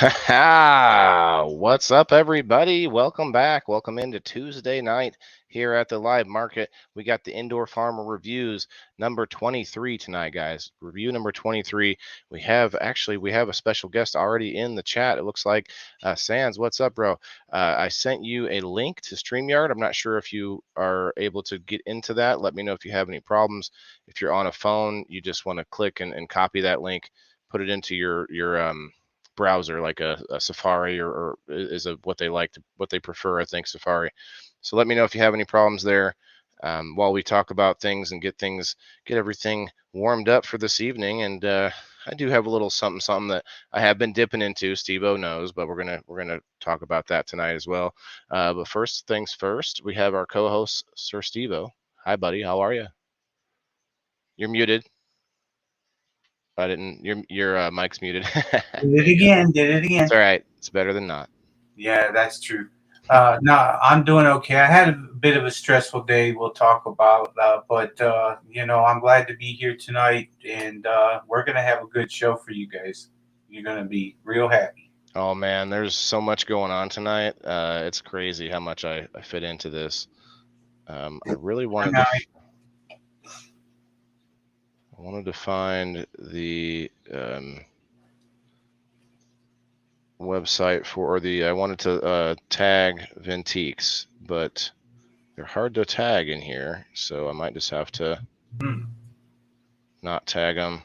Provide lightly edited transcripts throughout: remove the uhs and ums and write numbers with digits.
What's up, everybody? Welcome back. Welcome into Tuesday night here at the live market. We got the Indoor Farmer Reviews number 23 tonight, guys. Review number 23. We have a special guest already in the chat. It looks like Sans. What's up, bro? I sent you a link to StreamYard. I'm not sure if you are able to get into that. Let me know if you have any problems. If you're on a phone, you just want to click and copy that link, put it into your browser like a Safari or is a what they prefer. I think Safari. So let me know if you have any problems there. While we talk about things and get everything warmed up for this evening. And I do have a little something that I have been dipping into. Steve-O knows, but we're gonna talk about that tonight as well. But first things first, we have our co-host Sir Steve-O. Hi, buddy. How are you? You're muted. I didn't. Your mic's muted. Did There it you go. again. Did it It's again. all right. It's better than not. Yeah, that's true. No, I'm doing okay. I had a bit of a stressful day. We'll talk about, but I'm glad to be here tonight, and we're gonna have a good show for you guys. You're gonna be real happy. Oh man, there's so much going on tonight. It's crazy how much I fit into this. I really wanted to. I wanted to find the website for or the. I wanted to tag Ventiques, but they're hard to tag in here, so I might just have to Hmm. not tag them.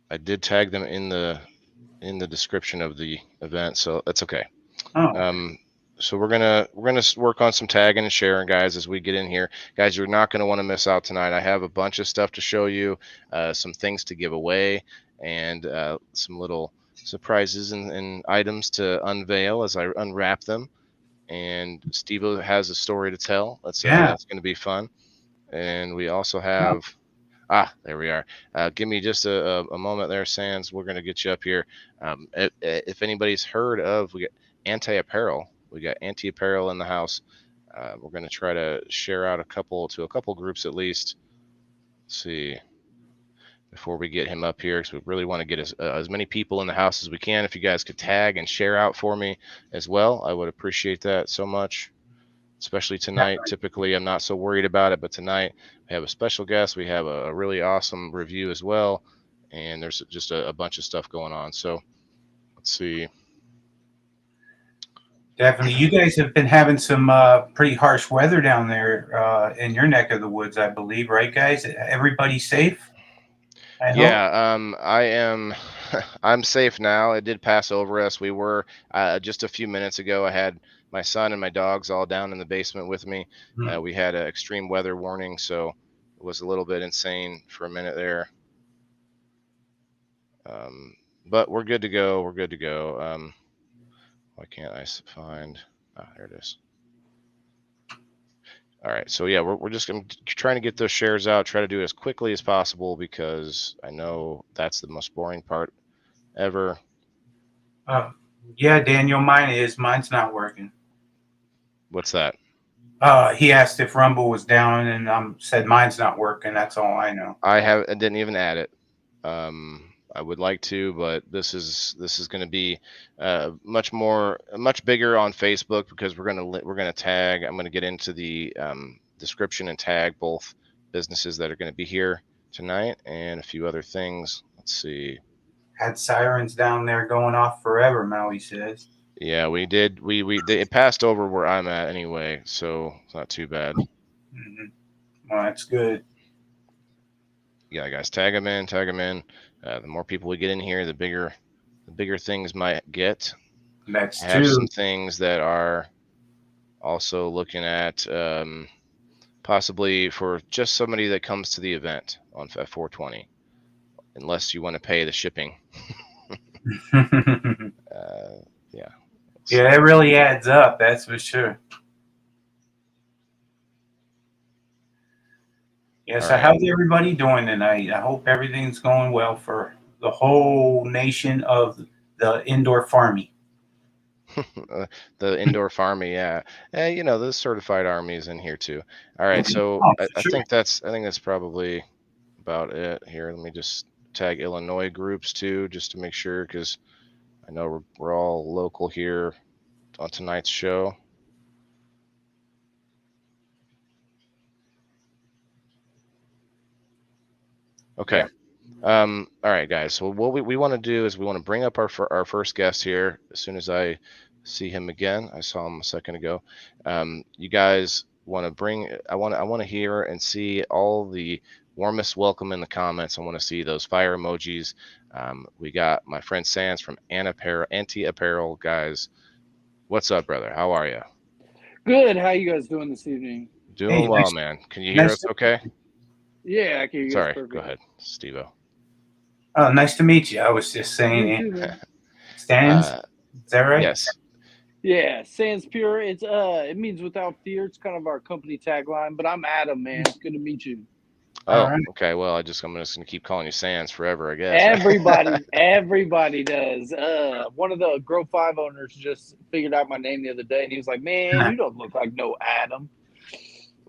I did tag them in the description of the event, so that's okay. Oh, okay. Um, so we're gonna work on some tagging and sharing, guys, as we get in here. Guys, you're not gonna want to miss out tonight. I have a bunch of stuff to show you, some things to give away, and some little surprises and items to unveil as I unwrap them. And Steve has a story to tell. Yeah. That's gonna be fun. And we also Oh, have there we are. Give me just a moment there, Sans. We're going to get you up here. If anybody's heard of, we got Anti Apparel. We got Anti Apparel in the house. We're going to try to share out a couple groups at least. Let's see before we get him up here because we really want to get as many people in the house as we can. If you guys could tag and share out for me as well, I would appreciate that so much, especially tonight. definitely. Typically, I'm not so worried about it, but tonight we have a special guest. We have a really awesome review as well, and there's just a bunch of stuff going on. So let's see. Definitely. You guys have been having some pretty harsh weather down there in your neck of the woods, I believe, right, guys? Everybody safe? I hope. Yeah, I am. I'm safe now. It did pass over us. We were just a few minutes ago. I had my son and my dogs all down in the basement with me. Hmm. We had an extreme weather warning, so it was a little bit insane for a minute there. Um, but we're good to go. We're good to go. Why can't I find? Ah, there it is. All right. So yeah, we're just trying to get those shares out. Try to do it as quickly as possible because I know that's the most boring part ever. Uh, yeah, Daniel, mine is. Mine's not working. What's that? He asked if Rumble was down, and said mine's not working. That's all I know. I didn't even add it. I would like to, but this is going to be much bigger on Facebook because we're gonna tag. I'm going to get into the description and tag both businesses that are going to be here tonight and a few other things. Let's see. Had sirens down there going off forever, Maui says. Yeah, we did. It passed over where I'm at anyway, so it's not too bad. Hmm. Well, that's good. Yeah, guys, tag them in, tag them in. The more people we get in here, the bigger things might get. That's I have some true. things that are also looking at possibly for just somebody that comes to the event on 420, unless you want to pay the shipping. Uh, yeah, let's Yeah, see. it really adds up. That's for sure. Yeah. All So, right. how's everybody doing tonight? I hope everything's going well for the whole nation of the indoor farming. The indoor farming, yeah. The certified army is in here too. All right, Okay. so Oh, I, for I sure. think that's probably about it here. Let me just tag Illinois groups too, just to make sure, because I know we're all local here on tonight's show. Okay. All right, guys. So what we want to do is we want to bring up our first guest here as soon as I see him again. I saw him a second ago. You guys want to bring? I want to hear and see all the warmest welcome in the comments. I want to see those fire emojis. We got my friend Sans from Anti Apparel, guys. What's up, brother? How are you? Good. How you guys doing this evening? Doing well, man. Can you hear us okay? Yeah, I can hear you. Sorry, go ahead, Steve-O. Oh, nice to meet you. I was just saying it. Sans? Is that right? Yes. Yeah, Sans Pure. It means without fear. It's kind of our company tagline. But I'm Adam, man. It's good to meet you. Oh, right. Okay. Well, I'm just gonna keep calling you Sans forever, I guess. Everybody does. One of the Grow 5 owners just figured out my name the other day, and he was like, "Man, you don't look like no Adam."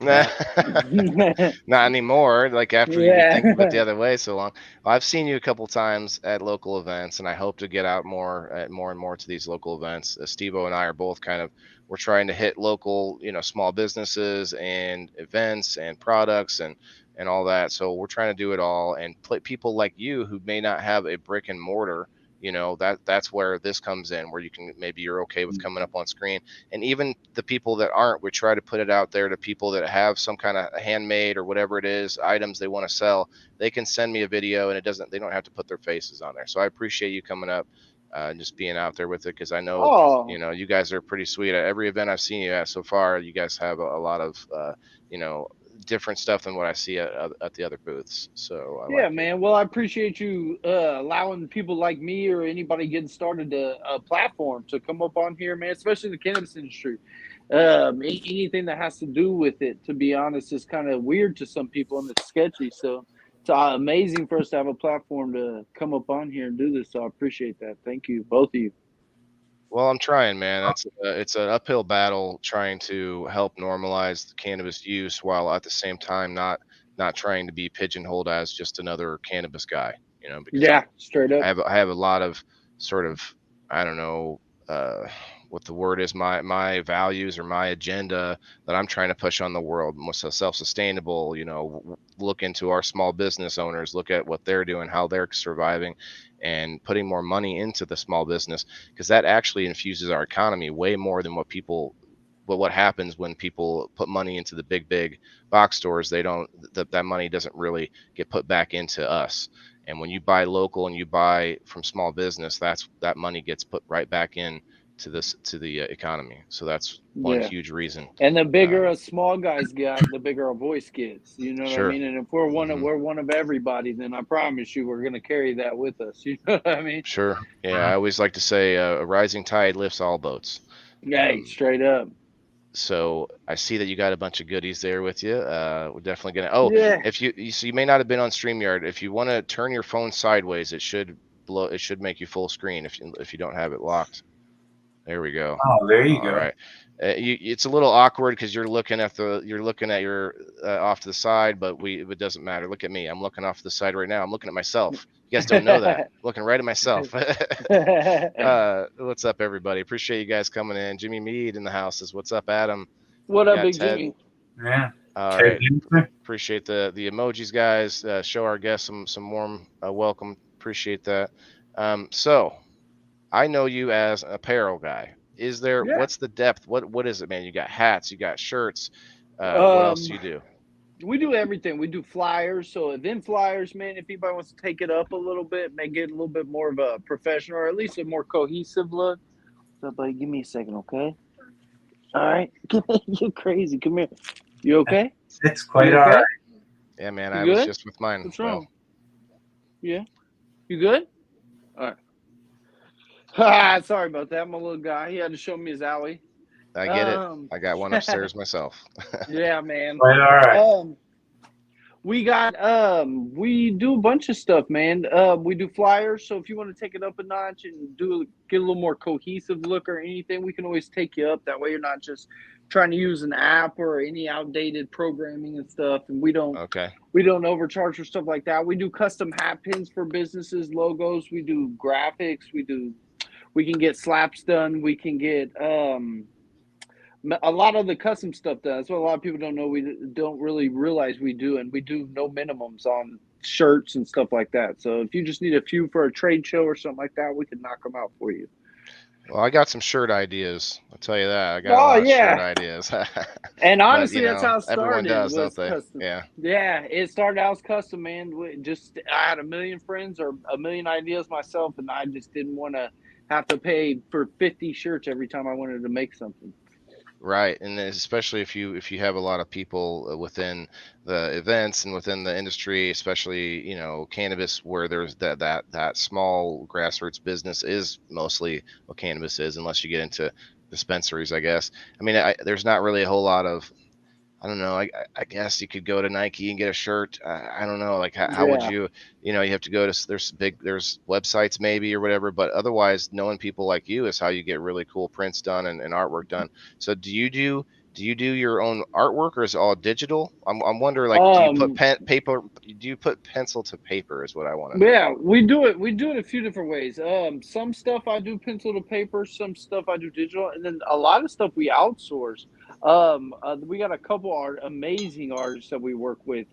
Not anymore. Like after you think of it the other way so long. Well, I've seen you a couple times at local events, and I hope to get out more and more to these local events. Steve-O and I are both we're trying to hit local, small businesses and events and products and all that. So we're trying to do it all, and people like you who may not have a brick and mortar. That's where this comes in, where you're okay with coming up on screen. And even the people that aren't, we try to put it out there to people that have some kind of handmade or whatever it is, items they want to sell. They can send me a video, and they don't have to put their faces on there. So I appreciate you coming up and just being out there with it, because I know, you guys are pretty sweet. At every event I've seen you at so far, you guys have a lot of, different stuff than what I see at the other booths. So man. Well, I appreciate you allowing people like me or anybody getting started a platform to come up on here, man. Especially the cannabis industry. Anything that has to do with it, to be honest, is kind of weird to some people and it's sketchy. So it's amazing for us to have a platform to come up on here and do this. So I appreciate that. Thank you, both of you. Well, I'm trying, man. It's an uphill battle trying to help normalize the cannabis use while at the same time not trying to be pigeonholed as just another cannabis guy. Because straight up. I have a lot of sort of, I don't know what the word is, my values or my agenda that I'm trying to push on the world. More so self-sustainable. Look into our small business owners, look at what they're doing, how they're surviving, and putting more money into the small business, because that actually infuses our economy way more than what happens when people put money into the big box stores. That money doesn't really get put back into us. And when you buy local and you buy from small business, that money gets put right back in to the economy. So that's one huge reason. And the bigger a small guys get, the bigger our voice gets. You know what I mean? And if we're one of everybody, then I promise you we're going to carry that with us. You know what I mean? Sure. Yeah, I always like to say a rising tide lifts all boats. Straight up. So I see that you got a bunch of goodies there with you. We're definitely gonna. If you may not have been on StreamYard. If you want to turn your phone sideways, it should make you full screen if you don't have it locked. There we go. Oh, there you go. All right. It's a little awkward because you're looking at your off to the side, but it doesn't matter. Look at me. I'm looking off to the side right now. I'm looking at myself. You guys don't know that. I'm looking right at myself. What's up, everybody? Appreciate you guys coming in. Jimmy Mead in the house says, "What's up, Adam?" What up, Big Jimmy? Yeah. All right. Appreciate the emojis, guys. Show our guests some warm welcome. Appreciate that. So I know you as an apparel guy. Is there? What's the depth? What is it, man? You got hats, you got shirts. What else do you do? We do everything. We do flyers. So event flyers, man. If anybody wants to take it up a little bit, make it a little bit more of a professional, or at least a more cohesive look. So, buddy, give me a second, okay? All right. You're crazy. Come here. You okay? It's quite all right. Yeah, man. I was just with mine. What's wrong? Yeah. You good? All right. Sorry about that. My little guy. He had to show me his alley. I get it. I got one upstairs myself. Yeah, man. Quite all right. We do a bunch of stuff, man. We do flyers. So if you want to take it up a notch and get a little more cohesive look or anything, we can always take you up. That way you're not just trying to use an app or any outdated programming and stuff, and we don't Okay. overcharge for stuff like that. We do custom hat pins for businesses, logos. We do graphics. We can get slaps done. We can get a lot of the custom stuff done. That's what a lot of people don't know. We don't really realize we do, and we do no minimums on shirts and stuff like that. So if you just need a few for a trade show or something like that, we can knock them out for you. Well, I got some shirt ideas. I'll tell you that. I got a lot of shirt ideas. And honestly, but, that's how it started. Everyone does, don't they? Custom. Yeah. Yeah, it started out as custom, man. I had a million friends or a million ideas myself, and I just didn't want to have to pay for 50 shirts every time I wanted to make something. Right, and especially if you have a lot of people within the events and within the industry, especially cannabis, where there's that small grassroots business is mostly what cannabis is, unless you get into dispensaries, I guess. I mean, there's not really a whole lot of, I don't know. I guess you could go to Nike and get a shirt. I don't know. Like how would you? You have to go to there's websites maybe or whatever. But otherwise, knowing people like you is how you get really cool prints done and artwork done. So do you do your own artwork, or is it all digital? I'm wondering, like, do you put paper? Do you put pencil to paper? Is what I want to know. Yeah, we do it. We do it a few different ways. Some stuff I do pencil to paper. Some stuff I do digital, and then a lot of stuff we outsource. We got a couple amazing artists that we work with.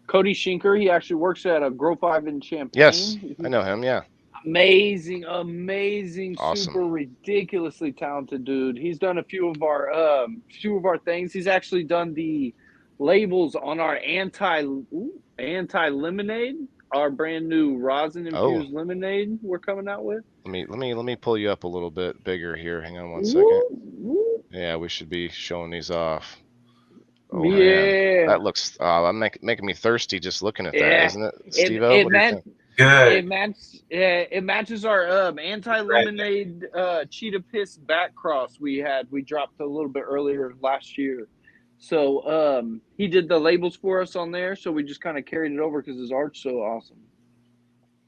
Cody Schinker, he actually works at a Grow 5 in Champaign. Yes, I know him. Yeah. Amazing, awesome. Super ridiculously talented dude. He's done a few of our things. He's actually done the labels on our anti lemonade, our brand new rosin infused lemonade we're coming out with. Let me pull you up a little bit bigger here. Hang on one second. Yeah, we should be showing these off. Oh, yeah, man. That looks. Making me thirsty just looking at that, isn't it, Steve-O? Good. It matches our anti-lemonade cheetah piss back cross we dropped a little bit earlier last year. So he did the labels for us on there, so we just kind of carried it over because his art's so awesome.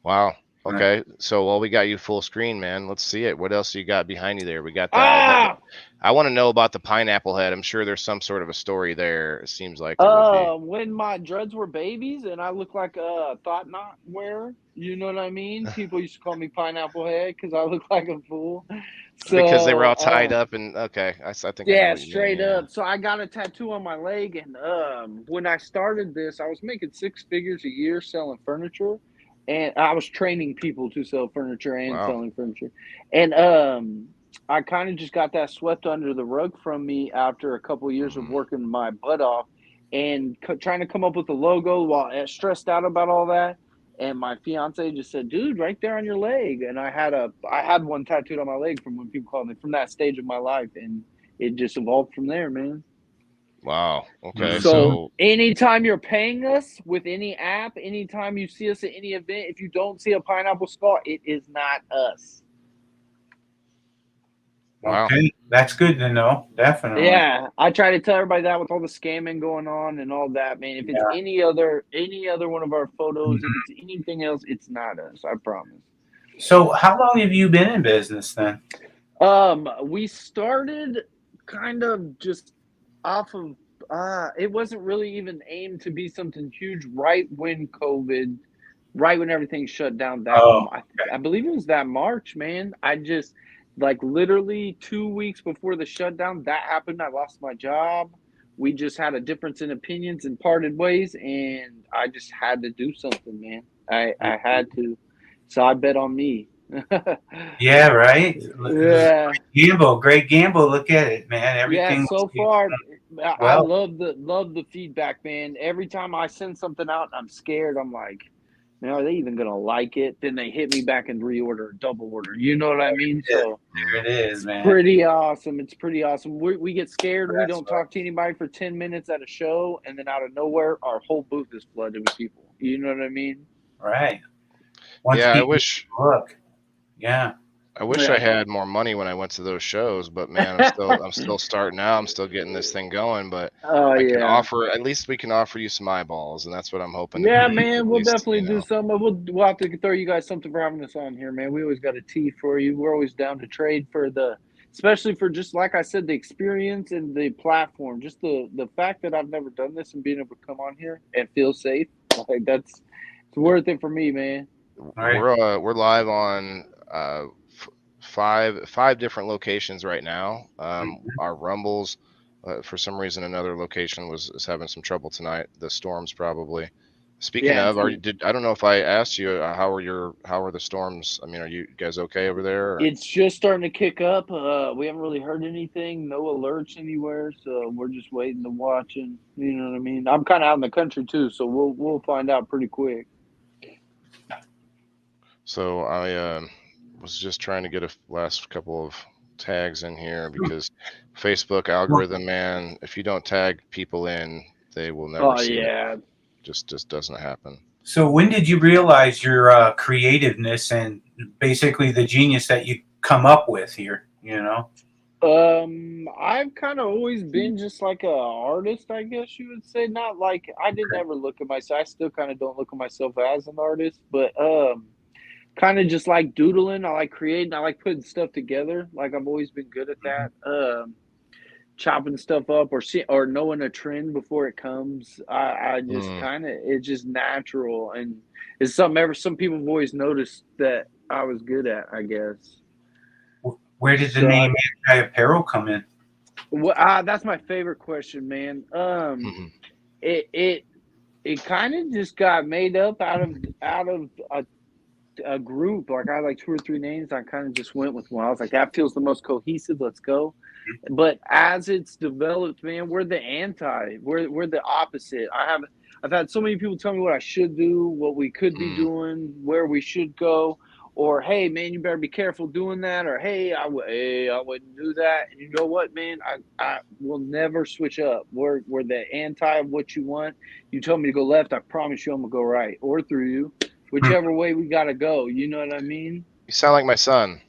Wow. Okay, so while we got you full screen, man, let's see it. What else you got behind you there? We got that. I want to know about the pineapple head. I'm sure there's some sort of a story there. It seems like. When my dreads were babies and I looked like a thought knot wearer, you know what I mean? People used to call me pineapple head because I looked like a fool. So, because they were all tied up and okay, I think. Yeah, straight up. So I got a tattoo on my leg, and when I started this, I was making 6 figures a year selling furniture. And I was training people to sell furniture and selling furniture. And I kind of just got that swept under the rug from me after a couple of years of working my butt off and trying to come up with a logo while stressed out about all that. And my fiance just said, dude, right there on your leg. And I had one tattooed on my leg from when people called me from that stage of my life. And it just evolved from there, man. Wow. Okay. So anytime you're paying us with any app, anytime you see us at any event, if you don't see a pineapple skull, it is not us. Wow. Okay, that's good to know. Definitely. Yeah, I try to tell everybody that with all the scamming going on and all that, man. If it's any other one of our photos, if it's anything else, it's not us. I promise. So, how long have you been in business then? We started kind of just off of it wasn't really even aimed to be something huge right when everything shut down. I believe it was that March, man. I just literally 2 weeks before the shutdown that happened, I lost my job. We just had a difference in opinions and parted ways, and I just had to do something, man. I had to, so I bet on me. Yeah, right. Yeah, great gamble. Look at it, man. Everything. Yeah, so far, I love the feedback, man. Every time I send something out, I'm scared. I'm like, man, are they even gonna like it? Then they hit me back and reorder, double order. You know what I mean? So there it is, man. Pretty awesome. It's pretty awesome. We get scared. We don't talk to anybody for 10 minutes at a show, and then out of nowhere, our whole booth is flooded with people. You know what I mean? Right. I wish. Look. Yeah. I wish I had more money when I went to those shows, but man, I'm still starting out. I'm still getting this thing going, but at least we can offer you some eyeballs, and that's what I'm hoping. Yeah, man, we'll definitely do something. We'll have to throw you guys something for having us on here, man. We always got a tea for you. We're always down to trade for the especially for just like I said, the experience and the platform, just the fact that I've never done this and being able to come on here and feel safe, like it's worth it for me, man. Right. We're live on five different locations right now. Our Rumbles, for some reason, another location is having some trouble tonight. The storms probably. Speaking Yeah, of, I don't know if I asked you how are the storms? I mean, are you guys okay over there? Or? it's just starting to kick up. We haven't really heard anything, no alerts anywhere, so we're just waiting to watch. And you know what I mean. I'm kind of out in the country too, so we'll find out pretty quick. So I was just trying to get a last couple of tags in here because Facebook algorithm, man, if you don't tag people in, they will never see it. Just doesn't happen. So when did you realize your creativeness and basically the genius that you come up with here, you know? I've kind of always been just like a artist, I guess you would say. Not like I didn't ever look at myself. I still kind of don't look at myself as an artist, but kind of just like doodling. I like creating. I like putting stuff together. Like I've always been good at that. Chopping stuff up or knowing a trend before it comes. I just kind of it's just natural, and it's something some people have always noticed that I was good at, I guess. Where did the name Anti-Apparel come in? Well, that's my favorite question, man. It kind of just got made up out of a group. Like I had like 2 or 3 names. I kind of just went with one. I was like, that feels the most cohesive. Let's go. But as it's developed, man, we're the anti. We're the opposite. I've had so many people tell me what I should do, what we could be doing, where we should go, or hey, man, you better be careful doing that, or hey, I wouldn't do that. And you know what, man, I will never switch up. We're the anti of what you want. You tell me to go left, I promise you I'm gonna go right, or through you, whichever way we gotta go. You know what I mean? You sound like my son.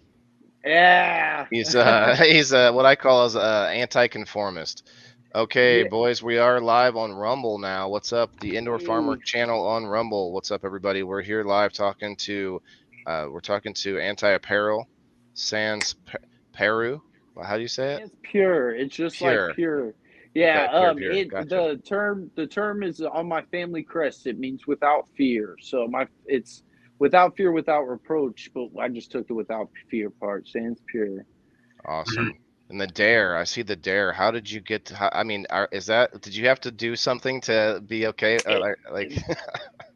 Yeah. He's what I call as anti-conformist. Okay, Yeah. boys, we are live on Rumble now. What's up? The Indoor Farmer channel on Rumble. What's up, everybody? We're here live talking to Anti-Apparel, Sans Peru. How do you say it? It's pure. It's just Pure. like pure. Yeah. Okay, pure. Gotcha. The term is on my family crest. It means without fear. So it's without fear, without reproach. But I just took the without fear part. Sans pure. Awesome. And the dare, I see the dare. How did you get to? I mean, did you have to do something to be okay? No,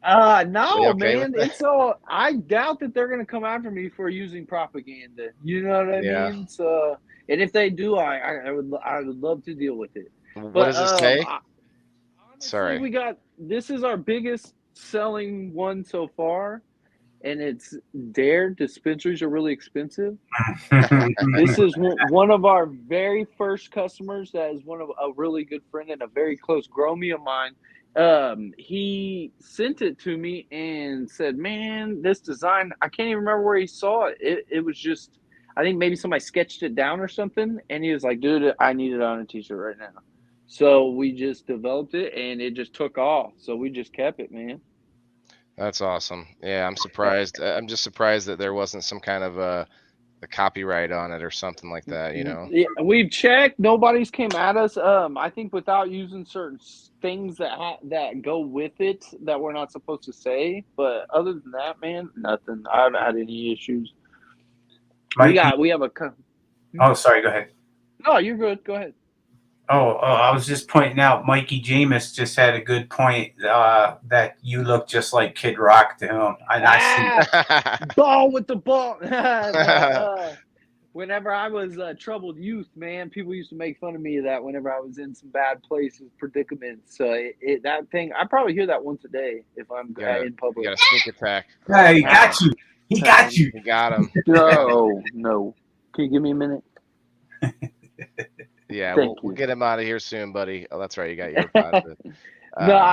okay man. It's all. I doubt that they're gonna come after me for using propaganda. You know what I mean? So, and if they do, I would love to deal with it. What does this say? Honestly, Sorry. This is our biggest selling one so far, and it's Dare. Dispensaries are really expensive. This is one of our very first customers. That is one of a really good friend and a very close gromie of mine. He sent it to me and said, man, this design, I can't even remember where he saw it. It was just, I think maybe somebody sketched it down or something. And he was like, dude, I need it on a t-shirt right now. So we just developed it and it just took off. So we just kept it, man. That's awesome. Yeah, I'm surprised. I'm just surprised that there wasn't some kind of a copyright on it or something like that, you know? Yeah, we've checked. Nobody's came at us. I think without using certain things that go with it that we're not supposed to say. But other than that, man, nothing. I haven't had any issues. Mikey, we have a. Oh, sorry. Go ahead. No, you're good. Go ahead. Oh, I was just pointing out. Mikey James just had a good point that you look just like Kid Rock to him. I see. Ball with the ball. Whenever I was a troubled youth, man, people used to make fun of me of that. Whenever I was in some bad places, predicaments, that thing, I probably hear that once a day if I'm in public. You got a sneak attack. Yeah, he got you. He got you. You got him. No. Can you give me a minute? Yeah, we'll get him out of here soon, buddy. Oh, that's right. You got your positive.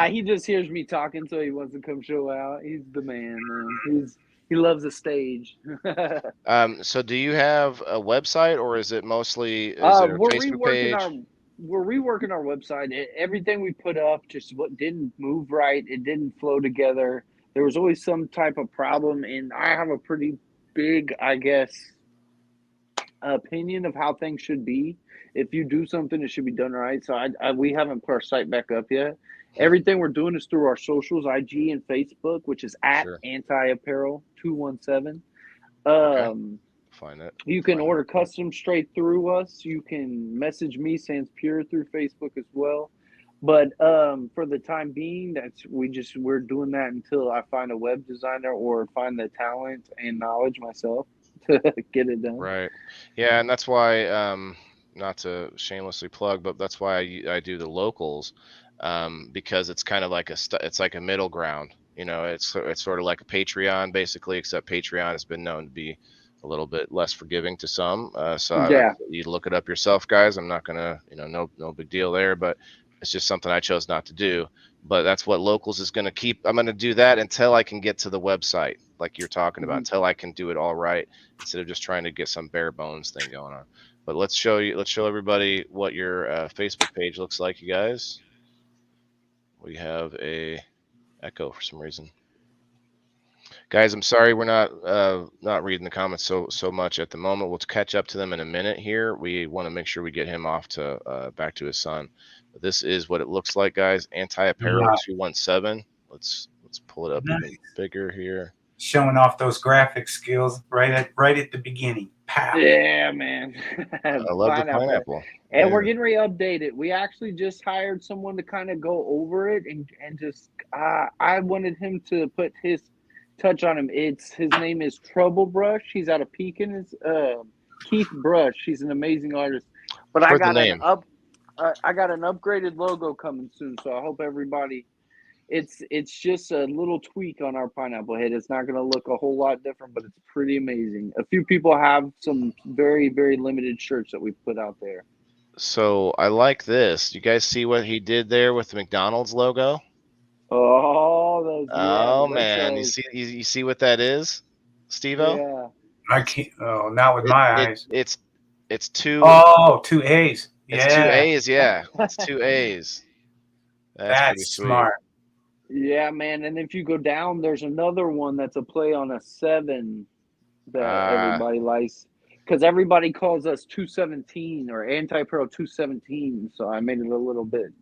He just hears me talking, so he wants to come show out. He's the man, man. He loves the stage. So do you have a website, or is it mostly it a Facebook page? We're reworking our website. Everything we put up just didn't move right. It didn't flow together. There was always some type of problem, and I have a pretty big, I guess, opinion of how things should be. If you do something, it should be done right. So we haven't put our site back up yet. Everything we're doing is through our socials, IG and Facebook, which is at Sure. antiapparel217. Okay. Find it. You can Find order it. custom straight through us. You can message me, Sans Pure, through Facebook as well. But for the time being, we're doing that until I find a web designer or find the talent and knowledge myself to get it done. Right. Yeah, and that's why not to shamelessly plug, but that's why I do the locals, because it's kind of like it's like a middle ground. You know, it's sort of like a Patreon basically, except Patreon has been known to be a little bit less forgiving to some. You look it up yourself, guys. I'm not gonna, no big deal there, but it's just something I chose not to do. But that's what locals is going to keep. I'm going to do that until I can get to the website, like you're talking about, until I can do it all right, instead of just trying to get some bare bones thing going on. But let's show everybody what your Facebook page looks like, you guys. We have a echo for some reason. Guys, I'm sorry we're not reading the comments so much at the moment. We'll catch up to them in a minute here. We want to make sure we get him off to back to his son. But this is what it looks like, guys. Anti-apparel 217. Let's pull it up a bit bigger here. Showing off those graphic skills right at the beginning. Pow. Yeah, man. I love the pineapple. And we're getting ready to update it. We actually just hired someone to kind of go over it and just I wanted him to put his touch on him. His name is Trouble Brush. He's out of Pekin. Keith Brush. He's an amazing artist. But I got an upgraded logo coming soon, so I hope everybody. It's just a little tweak on our pineapple head. It's not going to look a whole lot different, but it's pretty amazing. A few people have some very, very limited shirts that we've put out there. So I like this. You guys see what he did there with the McDonald's logo? Oh, man! You see what that is, Steve-O? Yeah. I can't. Oh, not with my eyes. It's two. Oh, 2 A's. Yeah. It's 2 A's. Yeah, it's 2 A's. That's smart. Yeah, man. And if you go down, there's another one that's a play on a 7 that everybody likes, because everybody calls us 217 or Anti-Apparel 217. So I made it a little bit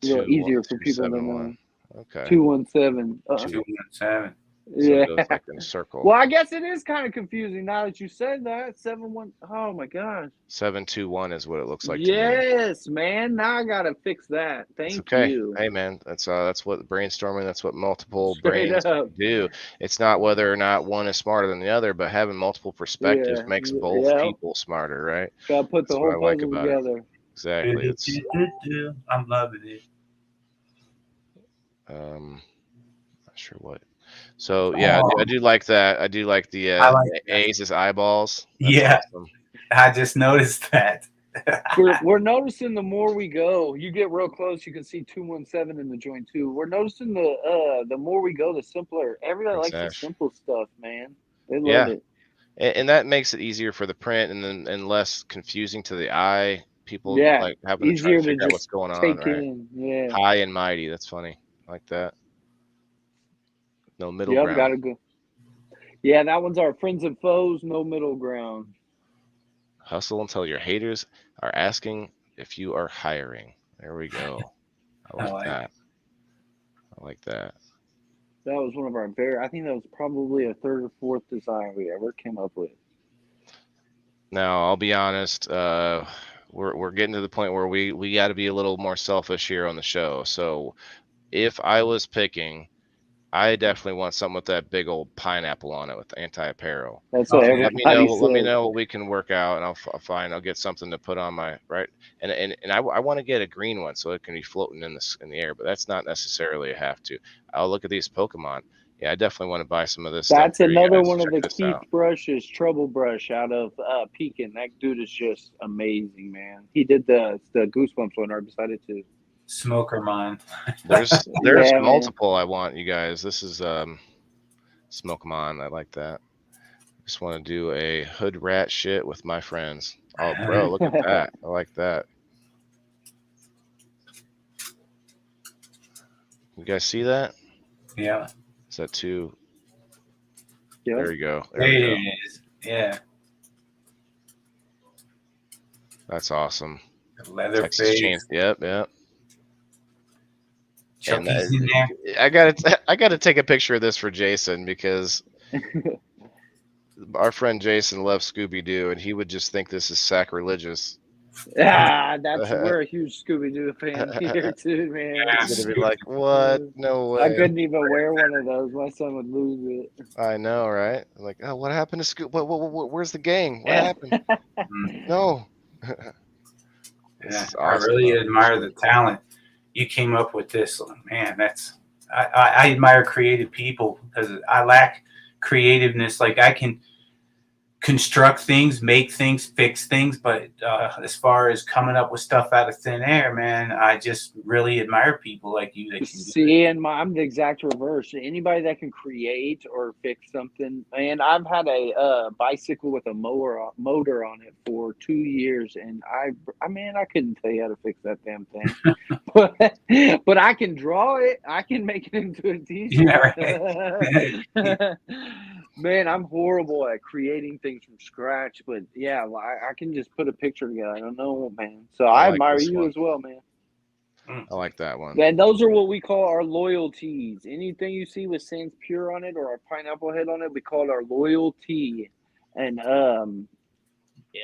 easier for people to know. Okay. 217. 217. Yeah. So it goes like in a circle. Well, I guess it is kind of confusing now that you said that. 71. Oh my gosh. 721 is what it looks like. Yes, man. Now I gotta fix that. Thank you. Hey, man. That's what brainstorming. That's what multiple Straight brains up. do. It's not whether or not one is smarter than the other, but having multiple perspectives makes both people smarter, right? Gotta put the whole puzzle together. Exactly. I'm loving it. Not sure what. So yeah, I do like that. I do like the A's as eyeballs. That's awesome. I just noticed that. we're noticing the more we go, you get real close, you can see 217 in the joint too. We're noticing the more we go, the simpler. Everybody likes the simple stuff, man. They love it. And that makes it easier for the print and less confusing to the eye. People like having to try to figure out what's going on, right? Yeah. High and mighty. That's funny. I like that. No middle ground. Gotta go. Yeah, that one's our friends and foes, no middle ground. Hustle until your haters are asking if you are hiring. There we go. I like that. I like that. That was one of our I think that was probably a 3rd or 4th design we ever came up with. Now, I'll be honest, we're getting to the point where we got to be a little more selfish here on the show. So if I was picking, I definitely want something with that big old pineapple on it with Anti-Apparel. That's what everybody says. Let me know what we can work out, and I'll get something to put on my right. And I want to get a green one so it can be floating in the air, but that's not necessarily a have to. I'll look at these Pokemon. Yeah, I definitely want to buy some of this. That's another one of the Keith Brushes, Trouble Brush out of Pekin. That dude is just amazing, man. He did the Goosebumps one right beside it too. Smoker mine. There's multiple I want, you guys. This is Smokemon. I like that. Just want to do a hood rat shit with my friends. Oh, bro, look at that. I like that. You guys see that? Yeah. Is that too? Yeah. There you go. There it is. Yeah. That's awesome. Leather Texas face. Chainsaw. Yep. And Chucky's in there. I gotta take a picture of this for Jason because our friend Jason loves Scooby Doo, and he would just think this is sacrilegious. We're a huge Scooby Doo fan here too, man. He's gonna be like, "What? No I way!" couldn't even wear one of those. My son would lose it. I know, right? I'm like, oh, what happened to Scooby? Where's the gang? What happened? No. Yeah, Awesome. I really admire the talent. You came up with this, man. I admire creative people because I lack creativeness. Like I can construct things, make things, fix things, but as far as coming up with stuff out of thin air, man, I just really admire people like you that can See, and I'm the exact reverse. Anybody that can create or fix something. And I've had a bicycle with a motor on it for 2 years, and I couldn't tell you how to fix that damn thing. but I can draw it. I can make it into a t-shirt. Yeah, right. Man, I'm horrible at creating things from scratch, but yeah, I can just put a picture together. I don't know, man. So I like admire this you one. as well, man. I like that one. And those are what we call our loyalties. Anything you see with Sans Pure on it or a pineapple head on it, we call it our loyalty. And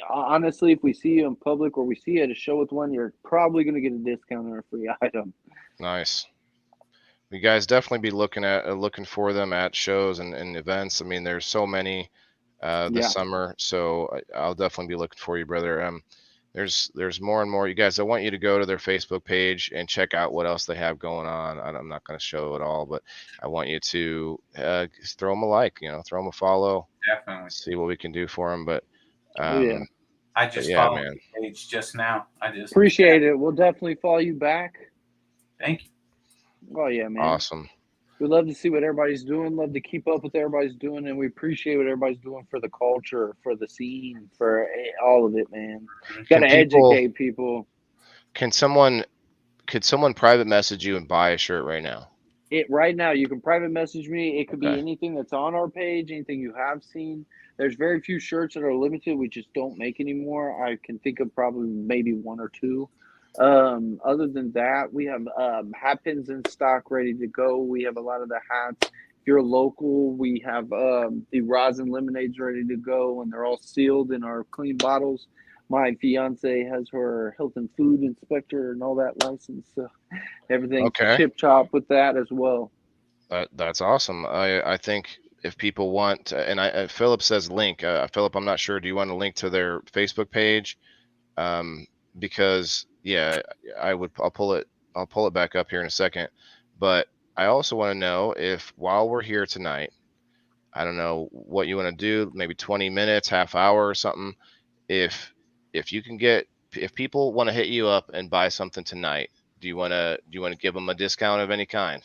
honestly, if we see you in public or we see you at a show with one, you're probably going to get a discount or a free item. Nice. You guys definitely be looking for them at shows and events. I mean, there's so many this summer, so I'll definitely be looking for you, brother. There's more and more. You guys, I want you to go to their Facebook page and check out what else they have going on. I'm not going to show it all, but I want you to throw them a like, throw them a follow. Definitely. See what we can do for them. But I just followed the page just now. I just appreciate it. We'll definitely follow you back. Thank you. Oh yeah, man. Awesome. We love to see what everybody's doing. Love to keep up with what everybody's doing, and we appreciate what everybody's doing for the culture, for the scene, for all of it, man. Got to educate people. Could someone private message you and buy a shirt right now? Right now, you can private message me. It could be anything that's on our page, anything you have seen. There's very few shirts that are limited. We just don't make anymore. I can think of probably maybe one or two. Other than that, we have hat pins in stock ready to go. We have a lot of the hats. If you're local, we have the rosin lemonades ready to go, and they're all sealed in our clean bottles. My fiance has her health and food inspector and all that license, so everything's chip chop with that as well. That's awesome. I think if people want, and Philip says link. Philip, I'm not sure. Do you want to link to their Facebook page? Because I'll pull it back up here in a second. But I also want to know if while we're here tonight, I don't know what you want to do, maybe 20 minutes, half hour or something. If you can if people want to hit you up and buy something tonight, do you want to give them a discount of any kind?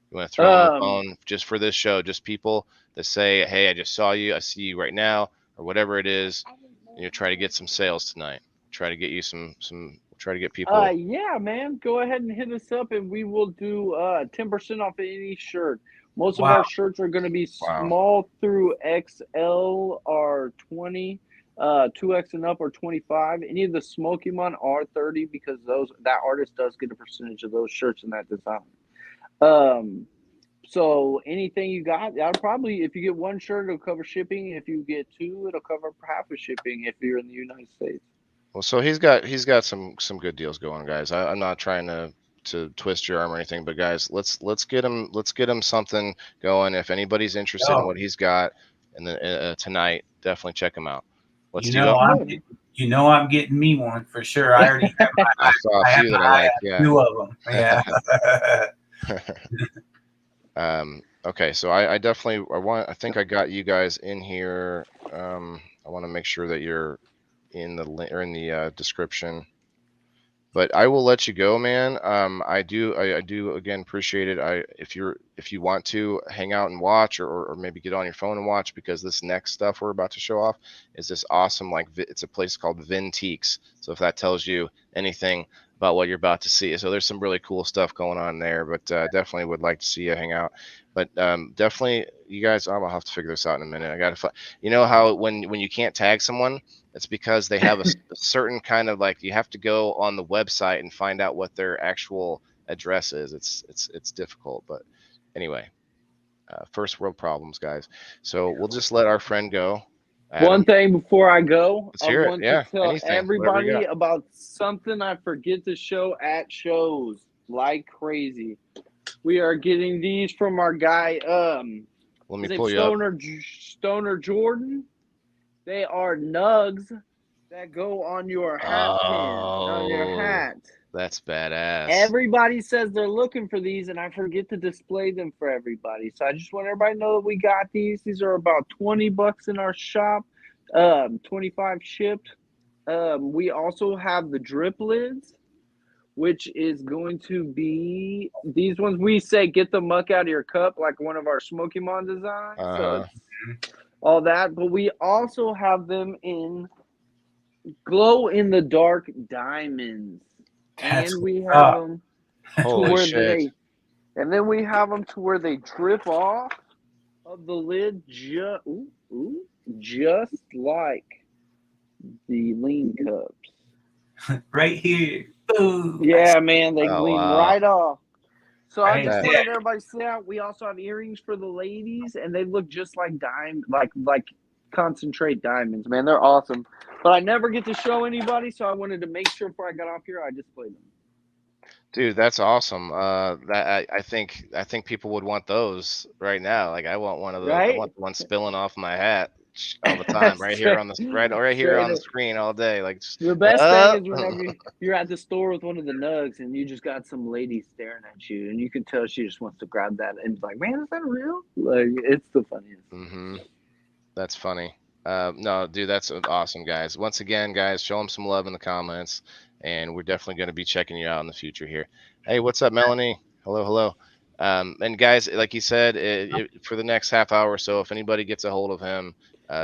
You want to throw on the phone just for this show, just people that say, hey, I just saw you, I see you right now, or whatever it is, and try to get some sales tonight. Try to get you try to get people. Yeah, man, go ahead and hit us up and we will do 10% off of any shirt. Most of our shirts are going to be small through XL or 20, 2X and up or 25. Any of the Smoky Mon are 30 because that artist does get a percentage of those shirts in that design. So anything you got, I'll probably, if you get one shirt, it'll cover shipping. If you get two, it'll cover half of shipping if you're in the United States. Well, so he's got some good deals going, guys. I'm not trying to twist your arm or anything, but guys, let's get him something going. If anybody's interested in what he's got, and tonight, definitely check him out. I'm getting me one for sure. I already have I saw a few that I like. Yeah, two of them. Yeah. Okay, so I think I got you guys in here. I want to make sure that you're in the description, but I will let you go, man. I do again appreciate it. If you want to hang out and watch or maybe get on your phone and watch, because this next stuff we're about to show off is this awesome, it's a place called Vintiques. So if that tells you anything about what you're about to see, so there's some really cool stuff going on there, but definitely would like to see you hang out. But definitely, you guys, I'll have to figure this out in a minute. I got to, you know how when you can't tag someone, it's because they have a certain kind of like, you have to go on the website and find out what their actual address is. It's difficult, but anyway, first world problems, guys. So we'll just let our friend go. Adam, One thing before I go, let's I hear it. want Yeah, to tell anything, whatever you everybody got. about something I forget to show at shows like crazy. We are getting these from our guy, Let me his name's pull you up. Stoner Jordan. They are nugs that go on your hat pin, on your Oh, hat. that's badass. Everybody says they're looking for these, and I forget to display them for everybody. So I just want everybody to know that we got these. These are about $20 in our shop, 25 shipped. We also have the drip lids, which is going to be these ones. We say get the muck out of your cup, like one of our Smoky Mon designs. So it's all that. But we also have them in glow in the dark diamonds. That's And we what's have up. them Holy to where shit. and then we have them to where they drip off of the lid just like the lean cups. Right here. Ooh, Yeah, man, they Oh, gleam wow. right off. So I Right. just That- wanted everybody to see out. We also have earrings for the ladies, and they look just like like concentrate diamonds. Man, they're awesome. But I never get to show anybody, so I wanted to make sure before I got off here I displayed them. Dude, that's awesome. That I think people would want those right now. Like I want one of those. I Right? want the one spilling off my hat all the time, right here on the right here Straight on the up. screen all day. Like just, The best thing is whenever you're at the store with one of the nugs and you just got some lady staring at you, and you can tell she just wants to grab that and it's like, man, is that real? Like, it's the funniest. Mm-hmm. That's funny. No, dude, that's awesome, guys. Once again, guys, show them some love in the comments, and we're definitely going to be checking you out in the future here. Hey, what's up, Melanie? Hello, hello. And guys, like you said, for the next half hour or so, if anybody gets a hold of him,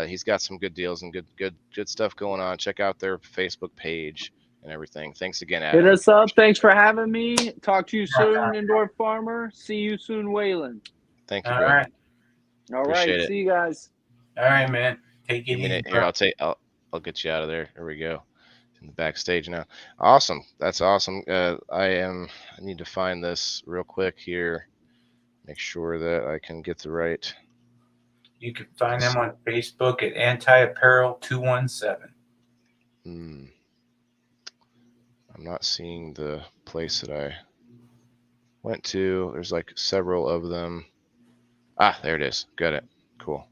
he's got some good deals and good stuff going on. Check out their Facebook page and everything. Thanks again, Adam. Hit us up. Thanks for having me. Talk to you soon, Indoor Farmer. See you soon, Waylon. Thank you, All bro. right. All Appreciate right. it. See you guys. All right, man. Take it Give me easy. it here. I'll get you out of there. Here we go. In the backstage now. Awesome. That's awesome. I need to find this real quick here. Make sure that I can get the right. You can find them on Facebook at Anti-Apparel217. I'm not seeing the place that I went to. There's like several of them. Ah, there it is. Got it. Cool.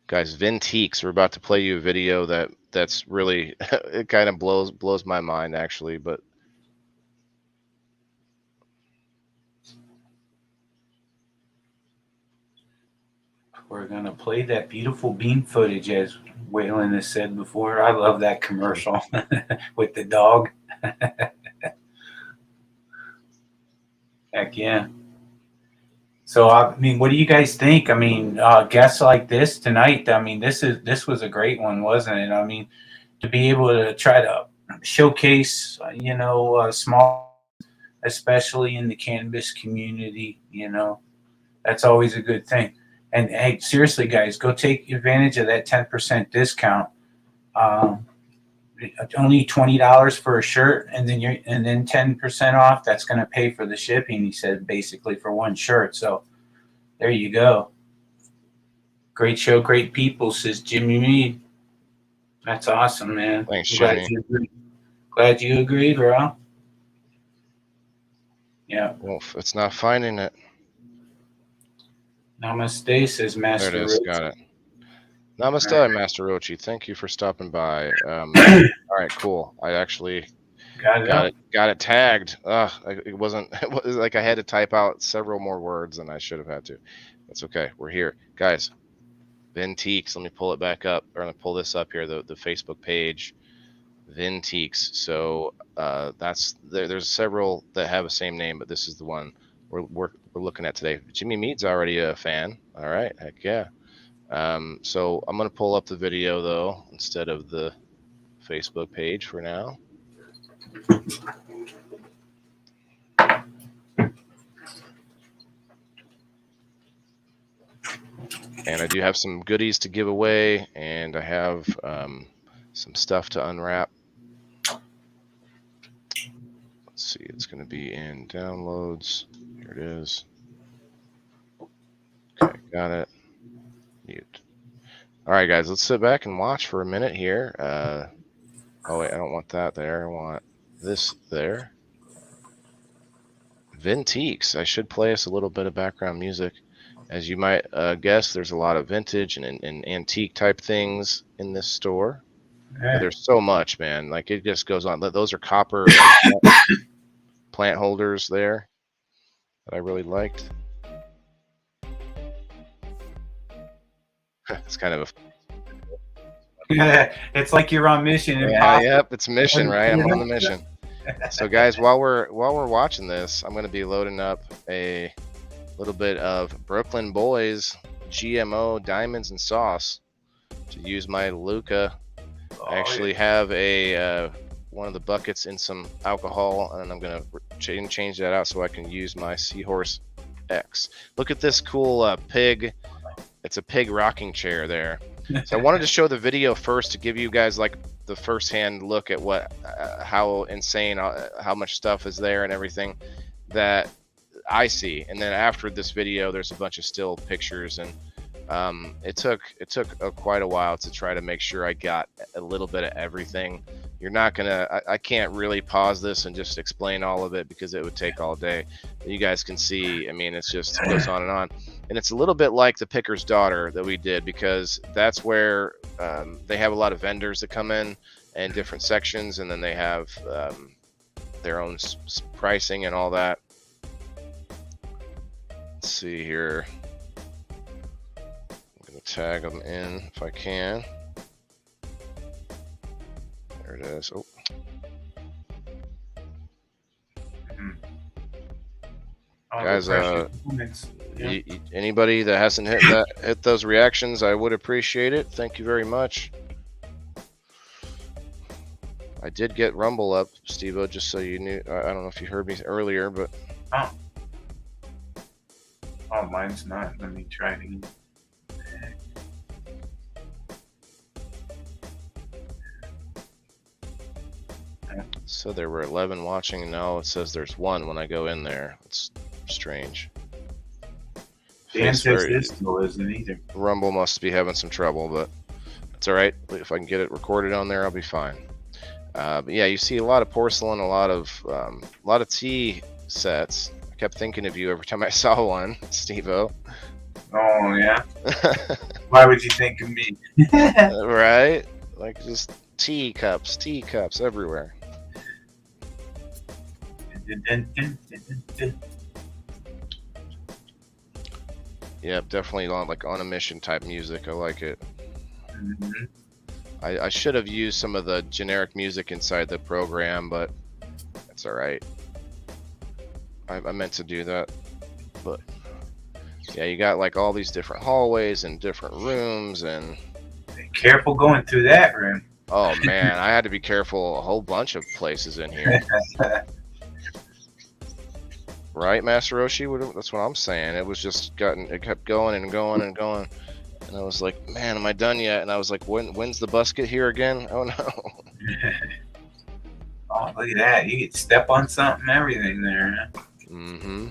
Guys, Vinteeks, we're about to play you a video that's really it kind of blows my mind actually, but We're going to play that beautiful bean footage, as Waylon has said before. I love that commercial with the dog. Heck yeah. So, I mean, what do you guys think? I mean, guests like this tonight, I mean, this was a great one, wasn't it? I mean, to be able to try to showcase, small, especially in the cannabis community, that's always a good thing. And hey, seriously, guys, go take advantage of that 10% discount. Only $20 for a shirt, and then 10% off. That's going to pay for the shipping. He said basically for one shirt. So there you go. Great show, great people, says Jimmy Mead. That's awesome, man. Thanks, Jimmy. Glad you agree, bro. Yeah. Well, it's not finding it. Namaste, says Master. There it is. Roach. Got it. Namaste, Master Rochi. Thank you for stopping by. All right, cool. I actually got it tagged. It wasn't. It was like I had to type out several more words than I should have had to. That's okay. We're here, guys. Vinteeks. Let me pull it back up, or let me pull this up here. The Facebook page, Vinteeks. So there's several that have the same name, but this is the one we're looking at today. Jimmy Mead's already a fan. All right, heck yeah. So I'm going to pull up the video, though, instead of the Facebook page for now. And I do have some goodies to give away, and I have some stuff to unwrap. Let's see, it's going to be in downloads. Here it is. Okay, got it. Mute. All right, guys, let's sit back and watch for a minute here. Oh, wait, I don't want that there. I want this there. Vintiques. I should play us a little bit of background music. As you might guess, there's a lot of vintage and antique type things in this store. Yeah. There's so much, man. Like, it just goes on. Those are copper plant holders there that I really liked. It's kind of It's like you're on Mission yeah, Impossible. yep, it's mission, right? I'm on the mission. So, guys, while we're watching this, I'm going to be loading up a little bit of Brooklyn Boys GMO Diamonds and Sauce to use my Luca. I actually have a one of the buckets in some alcohol, and I'm going to change that out so I can use my Seahorse X. Look at this cool pig. It's a pig rocking chair there. So I wanted to show the video first to give you guys like the first-hand look at what, how insane, how much stuff is there and everything that I see. And then after this video, there's a bunch of still pictures, and it took quite a while to try to make sure I got a little bit of everything. You're not gonna, I can't really pause this and just explain all of it because it would take all day. You guys can see, I mean, it's just, it goes on. And it's a little bit like the Picker's Daughter that we did, because that's where they have a lot of vendors that come in different sections, and then they have their own pricing and all that. Let's see here. I'm going to tag them in if I can. There it is. Oh. Guys, anybody that hasn't hit those reactions, I would appreciate it. Thank you very much. I did get Rumble up, Steve-O, just so you knew. I don't know if you heard me earlier, but oh, mine's not. Let me try it again. So there were 11 watching, and now it says there's 1 when I go in there. It's strange. Dan says this still isn't either. Rumble must be having some trouble, but it's all right. If I can get it recorded on there, I'll be fine. But yeah, you see a lot of porcelain, a lot of tea sets. I kept thinking of you every time I saw one, Steve-O. Oh yeah. Why would you think of me? Right? Like just teacups everywhere. Yep, definitely like on a mission type music. I like it. Mm-hmm. I should have used some of the generic music inside the program, but it's all right. I meant to do that, but yeah, you got like all these different hallways and different rooms, and be careful going through that room. Oh man, I had to be careful a whole bunch of places in here. Right, Master Roshi? That's what I'm saying. It was just it kept going and going and going. And I was like, man, am I done yet? And I was like, when's the bus get here again? Oh no. Oh, look at that. You could step on something, everything there. Mm-hmm.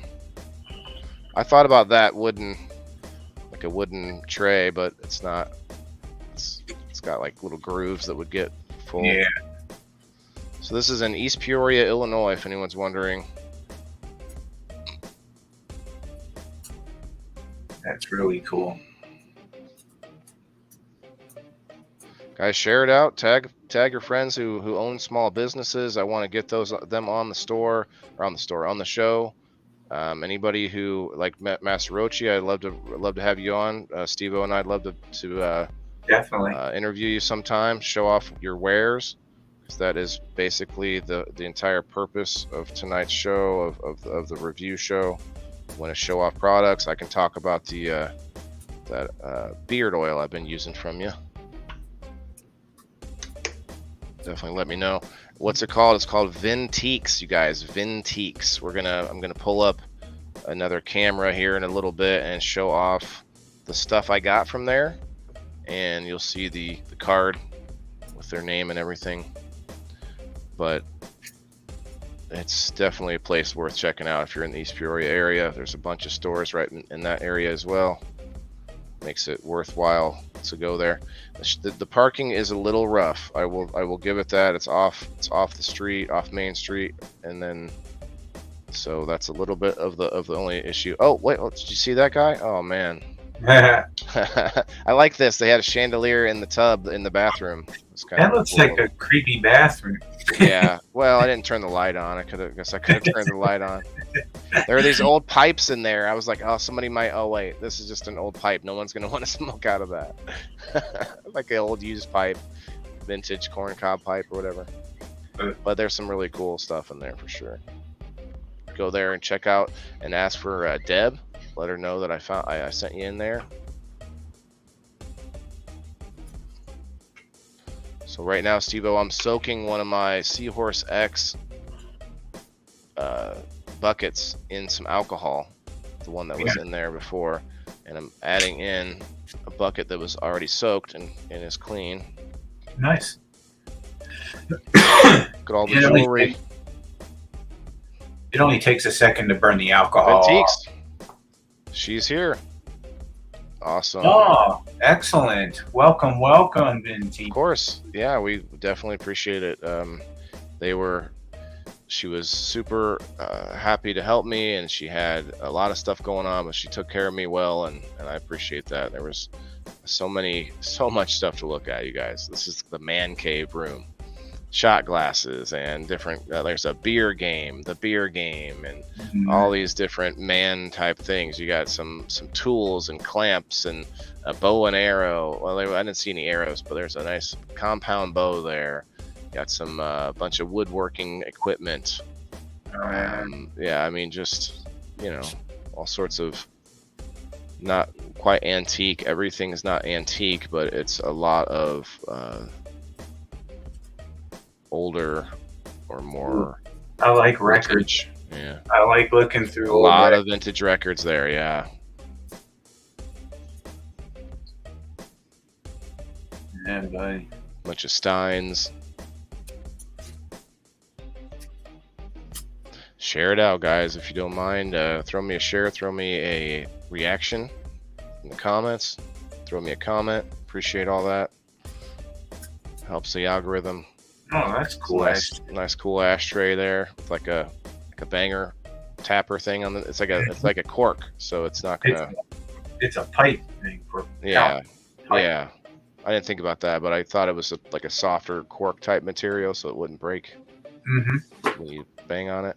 I thought about that like a wooden tray, but it's not. It's got like little grooves that would get full. Yeah. So this is in East Peoria, Illinois, if anyone's wondering. That's really cool. Guys, share it out. Tag your friends who own small businesses. I want to get them on the show. Anybody who like Master Rochi, I'd love to have you on. Steve-O and I'd love to definitely interview you sometime. Show off your wares, because that is basically the entire purpose of tonight's show of the review show. Want to show off products? I can talk about that beard oil I've been using from you. Definitely let me know. What's it called? It's called Vintiques, you guys. Vintiques. I'm gonna pull up another camera here in a little bit and show off the stuff I got from there, and you'll see the card with their name and everything. But it's definitely a place worth checking out if you're in the East Peoria area. There's a bunch of stores right in that area as well. Makes it worthwhile to go there. The parking is a little rough. I will give it that. It's off the street, off Main Street, and then so that's a little bit of the only issue. Oh wait, did you see that guy? Oh man. I like this. They had a chandelier in the tub in the bathroom. That looks like a creepy bathroom. Yeah. Well, I didn't turn the light on. I guess I could have turned the light on. There are these old pipes in there. I was like, oh, somebody might. Oh wait, this is just an old pipe. No one's gonna want to smoke out of that. Like an old used pipe, vintage corncob pipe or whatever. But there's some really cool stuff in there for sure. Go there and check out and ask for Deb. Let her know that I sent you in there. So right now, Steve-O, I'm soaking one of my Seahorse X buckets in some alcohol, the one that was in there before, and I'm adding in a bucket that was already soaked and is clean. Nice. Look at all the jewelry. It only takes a second to burn the alcohol. Antiques. She's here. Awesome. Oh, excellent. Welcome, Vinti. Of course. Yeah, we definitely appreciate it. She was super happy to help me, and she had a lot of stuff going on, but she took care of me well, and I appreciate that. There was so much stuff to look at, you guys. This is the man cave room. Shot glasses and different there's a beer game, and all these different man type things. You got some tools and clamps and a bow and arrow. Well, I didn't see any arrows, but there's a nice compound bow there. Got some bunch of woodworking equipment. Yeah, I mean, just all sorts of not quite antique. Everything is not antique, but it's a lot of older or more. I like records. Yeah, I like looking through a lot of vintage records there. Yeah. Yeah, buddy. Bunch of Steins. Share it out, guys, if you don't mind. Throw me a share. Throw me a reaction in the comments. Throw me a comment. Appreciate all that. Helps the algorithm. Oh, that's cool. Nice cool ashtray there with like a banger tapper thing on the. It's like a cork, so it's not gonna. It's a pipe thing for. Yeah, yeah. I didn't think about that, but I thought it was like a softer cork type material, so it wouldn't break when you bang on it.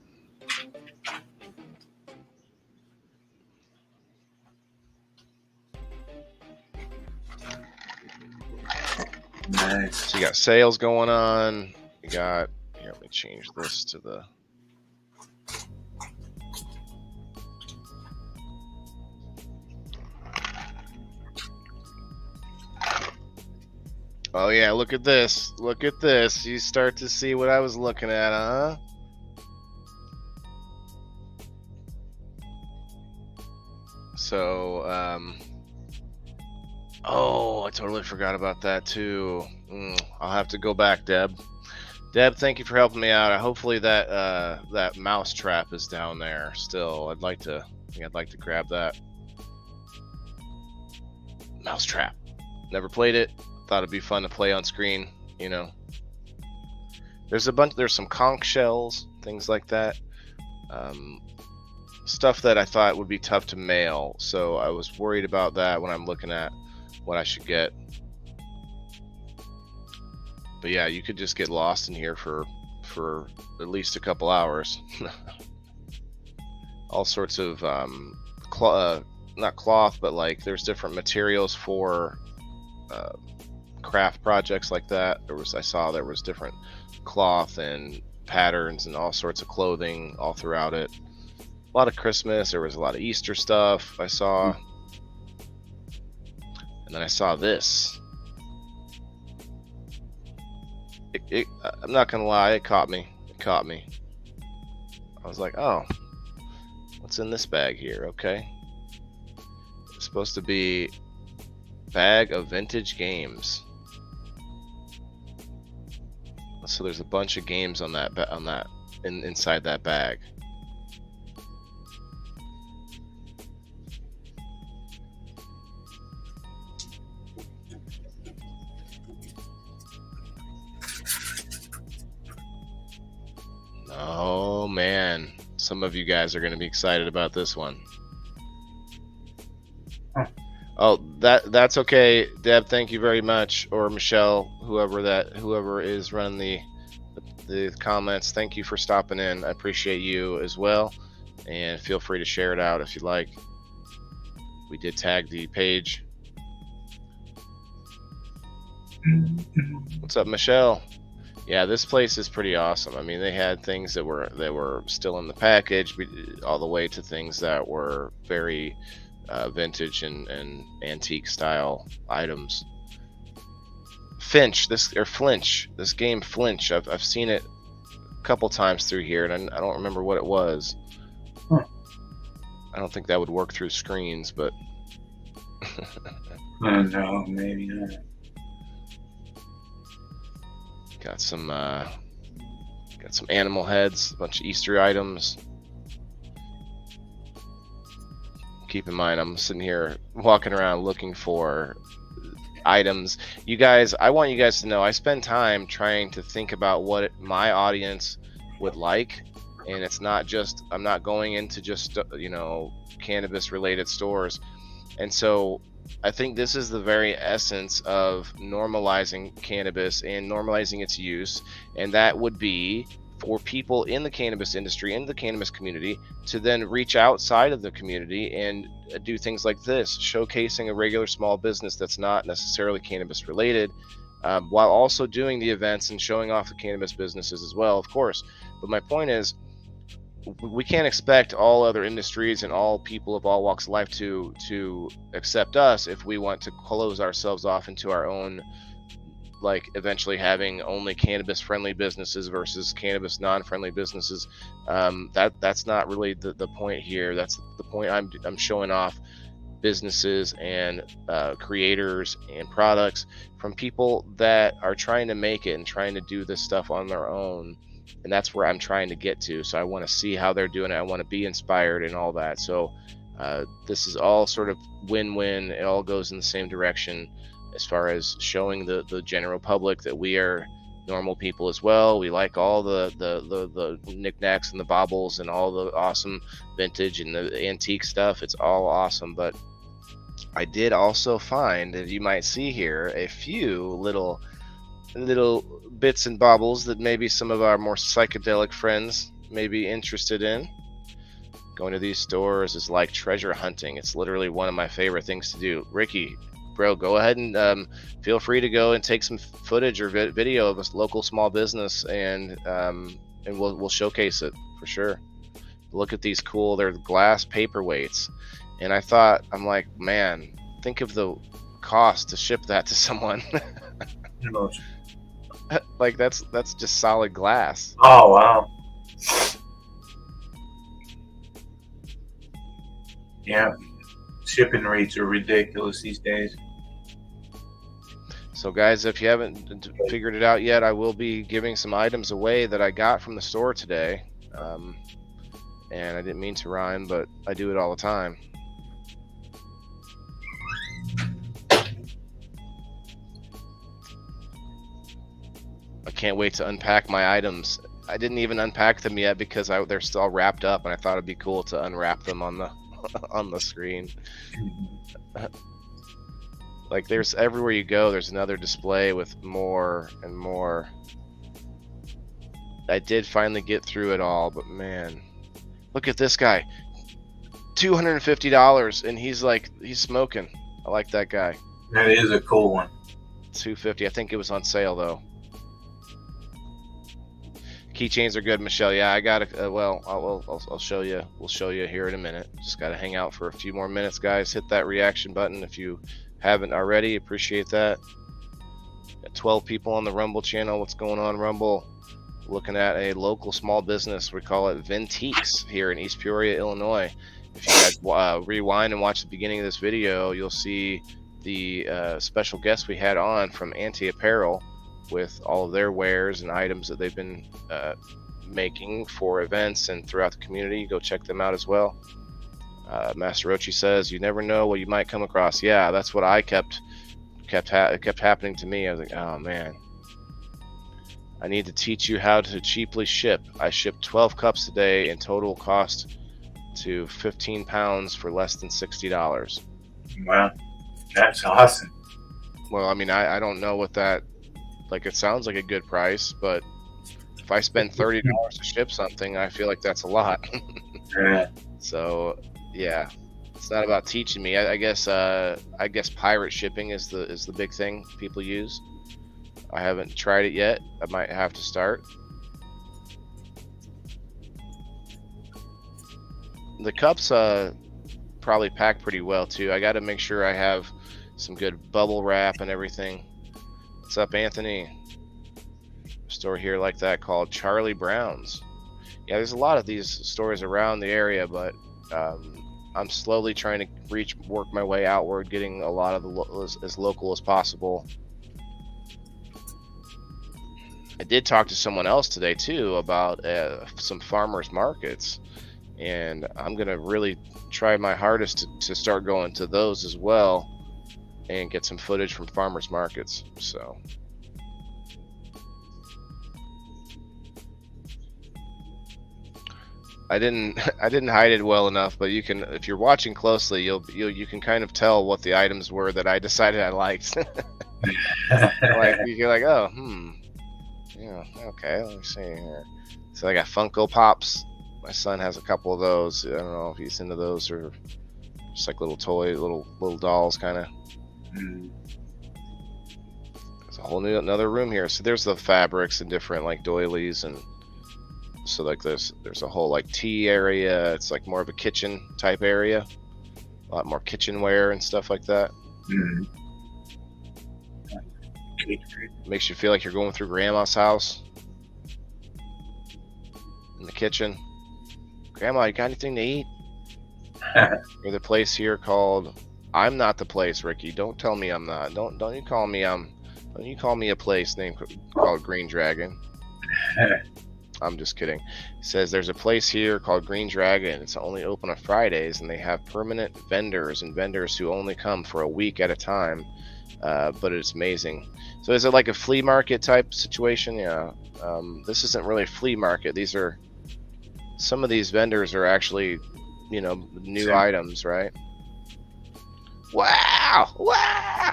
Nice. So you got sales going on. You got. Here, let me change this to the. Oh yeah, look at this. Look at this. You start to see what I was looking at, huh? So, oh, I totally forgot about that too. I'll have to go back, Deb. Deb, thank you for helping me out. Hopefully that mouse trap is down there still. I'd like to grab that mouse trap. Never played it. Thought it'd be fun to play on screen. There's some conch shells, things like that. Stuff that I thought would be tough to mail, so I was worried about that when I'm looking at what I should get. But yeah, you could just get lost in here for at least a couple hours. All sorts of not cloth, but like there's different materials for craft projects like that. I saw there was different cloth and patterns and all sorts of clothing all throughout it. A lot of Christmas. There was a lot of Easter stuff I saw. And then I saw this. I'm not gonna lie, it caught me. I was like, oh, what's in this bag here? Okay. It's supposed to be bag of vintage games. So there's a bunch of games on that inside that bag. Oh man, some of you guys are going to be excited about this one. Oh, that's okay, Deb. Thank you very much, or Michelle, whoever is running the comments. Thank you for stopping in. I appreciate you as well, and feel free to share it out if you like. We did tag the page. What's up, Michelle? Yeah, this place is pretty awesome. I mean, they had things that were still in the package, all the way to things that were very vintage and antique style items. Flinch, this game Flinch. I've seen it a couple times through here, and I don't remember what it was. I don't think that would work through screens, but no, maybe not. Got some animal heads, a bunch of Easter items. Keep in mind, I'm sitting here walking around looking for items. You guys, I want you guys to know I spend time trying to think about what my audience would like, and it's not just, I'm not going into just cannabis related stores. And so I think this is the very essence of normalizing cannabis and normalizing its use, and that would be for people in the cannabis industry, in the cannabis community, to then reach outside of the community and do things like this, showcasing a regular small business that's not necessarily cannabis related, while also doing the events and showing off the cannabis businesses as well, of course. But my point is, we can't expect all other industries and all people of all walks of life to accept us if we want to close ourselves off into our own, like eventually having only cannabis friendly businesses versus cannabis non-friendly businesses. That's not really the point here. That's the point. I'm showing off businesses and creators and products from people that are trying to make it and trying to do this stuff on their own. And that's where I'm trying to get to. So I want to see how they're doing it. I want to be inspired and all that. So this is all sort of win-win. It all goes in the same direction as far as showing the general public that we are normal people as well. We like all the knickknacks and the baubles and all the awesome vintage and the antique stuff. It's all awesome. But I did also find, as you might see here, a few little bits and baubles that maybe some of our more psychedelic friends may be interested in. Going to these stores is like treasure hunting. It's literally one of my favorite things to do. Ricky, bro, go ahead and feel free to go and take some footage or video of a local small business, and we'll showcase it for sure. Look at these cool, they're glass paperweights, and I'm like, man, think of the cost to ship that to someone. Like that's just solid glass. Oh wow. Yeah, shipping rates are ridiculous these days. So guys, if you haven't figured it out yet, I will be giving some items away that I got from the store today. And I didn't mean to rhyme, but I do it all the time. I can't wait to unpack my items. I didn't even unpack them yet because they're still wrapped up, and I thought it'd be cool to unwrap them on the on the screen. Like there's everywhere you go, there's another display with more and more. I did finally get through it all, but man, look at this guy. $250, and he's smoking. I like that guy. That is a cool one. $250. I think it was on sale though. Keychains are good, Michelle. Yeah, I got it. Well, I'll show you. We'll show you here in a minute. Just got to hang out for a few more minutes, guys. Hit that reaction button if you haven't already. Appreciate that. Got 12 people on the Rumble channel. What's going on, Rumble? Looking at a local small business. We call it Vintiques here in East Peoria, Illinois. If you guys rewind and watch the beginning of this video, you'll see the special guest we had on from Anti Apparel with all of their wares and items that they've been making for events and throughout the community. Go check them out as well. Master Rochi says, you never know what you might come across. Yeah, that's what I kept happening to me. I was like, oh man, I need to teach you how to cheaply ship. I ship 12 cups a day and total cost to 15 pounds for less than $60. Wow, that's awesome. Well, I mean, I don't know what that, like, it sounds like a good price, but if I spend $30 to ship something, I feel like that's a lot. Yeah. So yeah, it's not about teaching me. I guess pirate shipping is the big thing people use. I haven't tried it yet. I might have to start. The cups probably pack pretty well too. I got to make sure I have some good bubble wrap and everything. What's up, Anthony? A store here like that called Charlie Brown's. Yeah, there's a lot of these stores around the area, but I'm slowly trying to work my way outward, getting a lot of the as local as possible. I did talk to someone else today too about some farmers markets, and I'm gonna really try my hardest to start going to those as well and get some footage from farmers markets. So I didn't hide it well enough, but you can, if you're watching closely, you can kind of tell what the items were that I decided I liked. Like you're like, oh, yeah, okay, let me see here. So I got Funko Pops. My son has a couple of those. I don't know if he's into those or just like little toys, little dolls, kind of. There's a whole another room here. So there's the fabrics and different like doilies, and so like there's a whole like tea area. It's like more of a kitchen type area. A lot more kitchenware and stuff like that. Makes you feel like you're going through grandma's house in the kitchen. Grandma, you got anything to eat? There's a place here called I'm Not the Place, Ricky. Don't tell me I'm not. Don't you call me don't you call me a place named called Green Dragon. I'm just kidding. It says there's a place here called Green Dragon. It's only open on Fridays, and they have permanent vendors and vendors who only come for a week at a time. But it's amazing. So is it like a flea market type situation? Yeah. This isn't really a flea market. These are, some of these vendors are actually, you know, new items, right? Wow! Wow!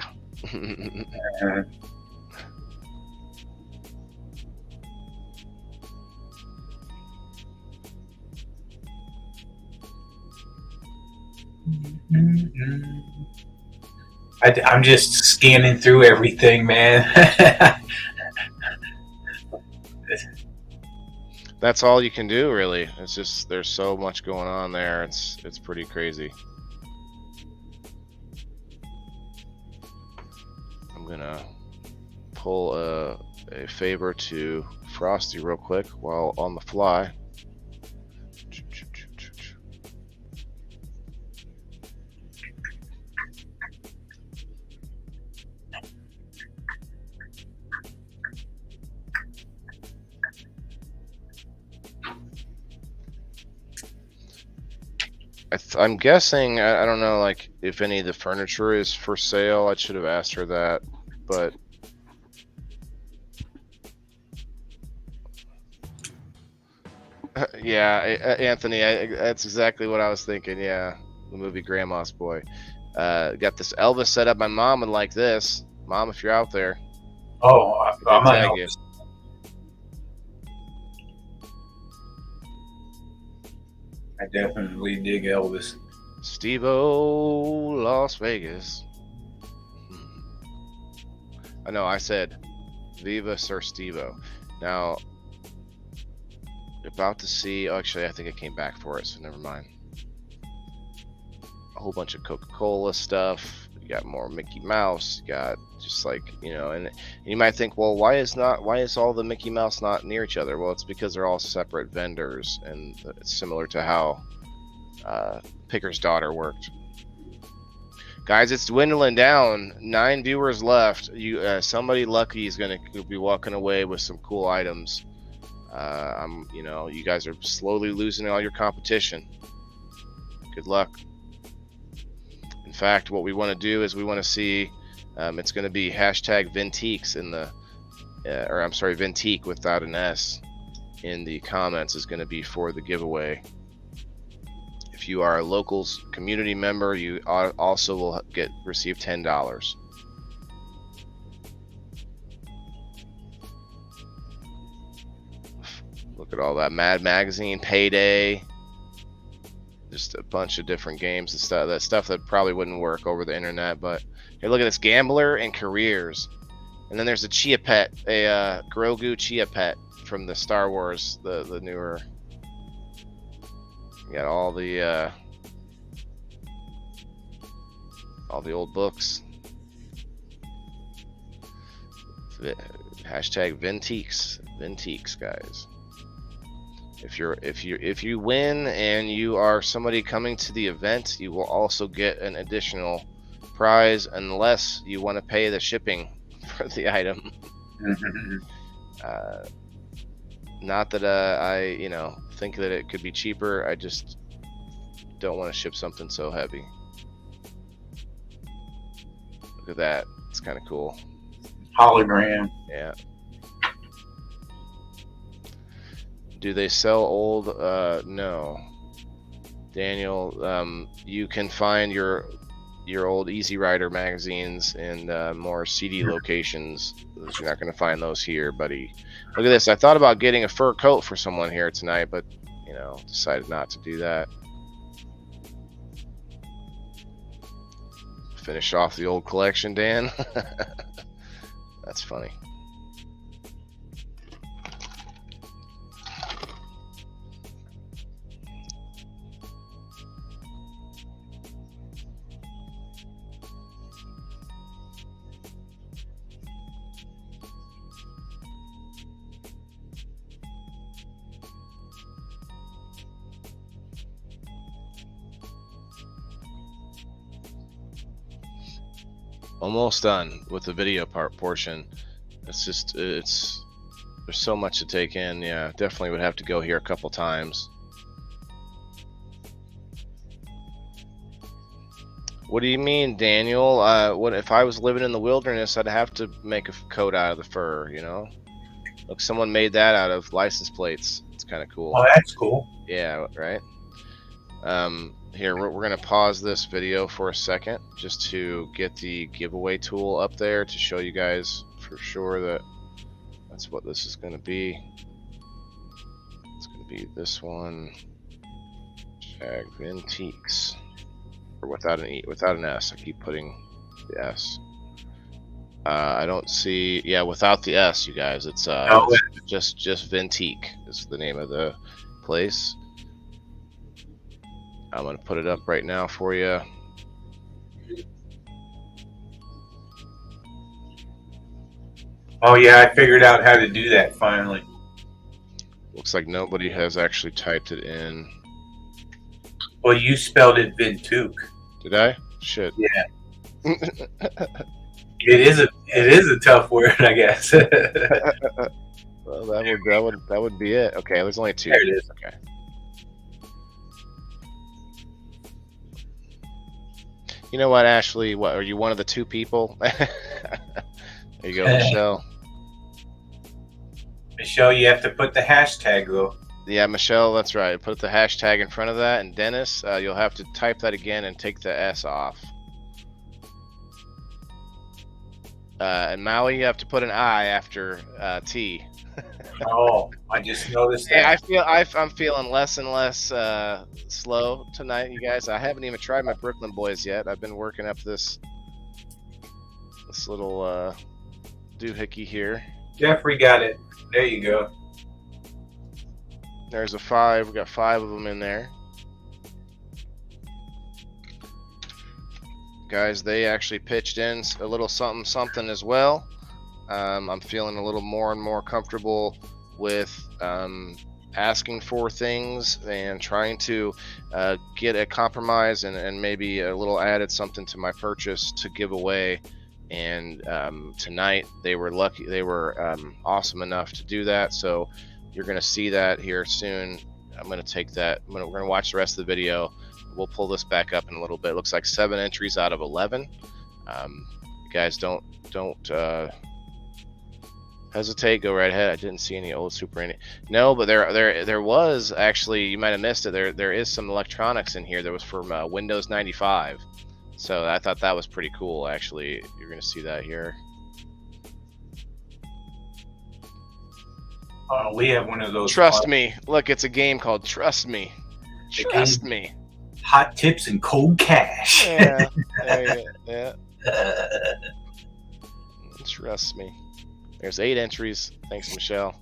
I'm just scanning through everything, man. That's all you can do, really. It's just there's so much going on there. It's pretty crazy. I'm gonna pull a favor to Frosty real quick while on the fly. I'm guessing, I don't know, like, if any of the furniture is for sale. I should have asked her that, but yeah, Anthony, that's exactly what I was thinking. Yeah, the movie Grandma's Boy. Got this Elvis set up. My mom would like this. Mom, if you're out there. Oh, I'm tag you. I definitely dig Elvis. Steve-O, Las Vegas. I know, I said Viva Sir Steve-O. Now, about to see, actually, I think I came back for it, so never mind. A whole bunch of Coca-Cola stuff. You got more Mickey Mouse. You got just like, you know, and you might think, well, why is all the Mickey Mouse not near each other? Well, it's because they're all separate vendors, and it's similar to how Picker's Daughter worked. Guys, it's dwindling down. 9 viewers left. Somebody lucky is gonna be walking away with some cool items. You guys are slowly losing all your competition. Good luck. In fact, what we want to do is we want to see, it's going to be hashtag Venteeks in the, Venteek without an S in the comments is going to be for the giveaway. If you are a locals community member, you also will receive $10. Look at all that. Mad Magazine, Payday, just a bunch of different games and stuff. That stuff that probably wouldn't work over the internet. But here, look at this: Gambler and Careers, and then there's a Chia Pet, a Grogu Chia Pet from the Star Wars, the newer. You got all the old books. Hashtag Venteeks, guys. If you win and you are somebody coming to the event, you will also get an additional prize unless you want to pay the shipping for the item. Not that I think that it could be cheaper. I just don't want to ship something so heavy. Look at that. It's kind of cool. Hologram. Yeah. Do they sell old? No. Daniel, you can find your old Easy Rider magazines in more seedy locations. You're not going to find those here, buddy. Look at this. I thought about getting a fur coat for someone here tonight, but decided not to do that. Finish off the old collection, Dan. That's funny. Almost done with the video portion. There's so much to take in. Yeah, definitely would have to go here a couple times. What do you mean, Daniel? What if I was living in the wilderness? I'd have to make a coat out of the fur, Look, someone made that out of license plates. It's kind of cool. Oh, that's cool. Yeah, right. Here, we're going to pause this video for a second just to get the giveaway tool up there to show you guys for sure that that's what this is going to be. It's going to be this one. Tag Venteeks. Or without an S. I keep putting the S. I don't see, yeah, without the S, you guys. It's just Venteek is the name of the place. I'm going to put it up right now for you. Oh, yeah, I figured out how to do that finally. Looks like nobody has actually typed it in. Well, you spelled it Ventook. Did I? Shit. Yeah. It is a tough word, I guess. Well, that would be it. Okay, there's only two. There it is. Okay. You know what, Ashley? What, are you one of the two people? There you go, Michelle. Michelle, you have to put the hashtag though. Yeah, Michelle, that's right. Put the hashtag in front of that. And Dennis, you'll have to type that again and take the S off. And Maui, you have to put an I after T. Oh, I just noticed that. Yeah, I'm feeling less and less slow tonight, you guys. I haven't even tried my Brooklyn Boys yet. I've been working up this little doohickey here. Jeffrey got it. There you go. There's a 5. We got 5 of them in there. Guys, they actually pitched in a little something as well. I'm feeling a little more and more comfortable with asking for things and trying to get a compromise and maybe a little added something to my purchase to give away. And tonight they were lucky, they were awesome enough to do that. So you're going to see that here soon. I'm going to take that. We're going to watch the rest of the video. We'll pull this back up in a little bit. It looks like 7 entries out of 11. Guys, don't hesitate. Go right ahead. I didn't see any old Super NES. No, but there was actually. You might have missed it. There is some electronics in here. There was from Windows 95. So I thought that was pretty cool. Actually, you're going to see that here. We have one of those. Trust me. Look, it's a game called Trust Me. Trust me. Hot tips and cold cash. Yeah. Yeah. Trust me. There's 8 entries. Thanks, Michelle.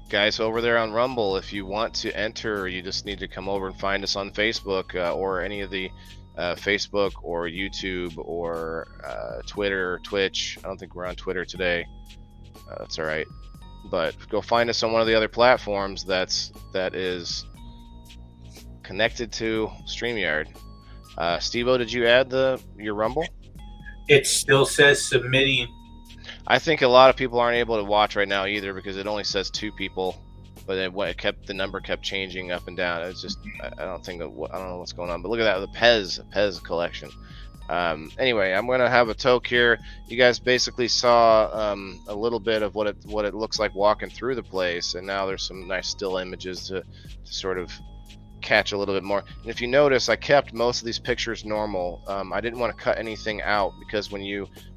Guys, over there on Rumble, if you want to enter, you just need to come over and find us on Facebook or any of the Facebook or YouTube or Twitter, Twitch. I don't think we're on Twitter today. That's all right. But go find us on one of the other platforms that is connected to StreamYard. Steve-O, did you add your Rumble? It still says submitting. I think a lot of people aren't able to watch right now either because it only says 2 people, but the number kept changing up and down. It's just I don't know what's going on. But look at that, the Pez collection. Anyway, I'm gonna have a toke here. You guys basically saw a little bit of what it looks like walking through the place, and now there's some nice still images to sort of catch a little bit more. And if you notice, I kept most of these pictures normal. I didn't want to cut anything out because when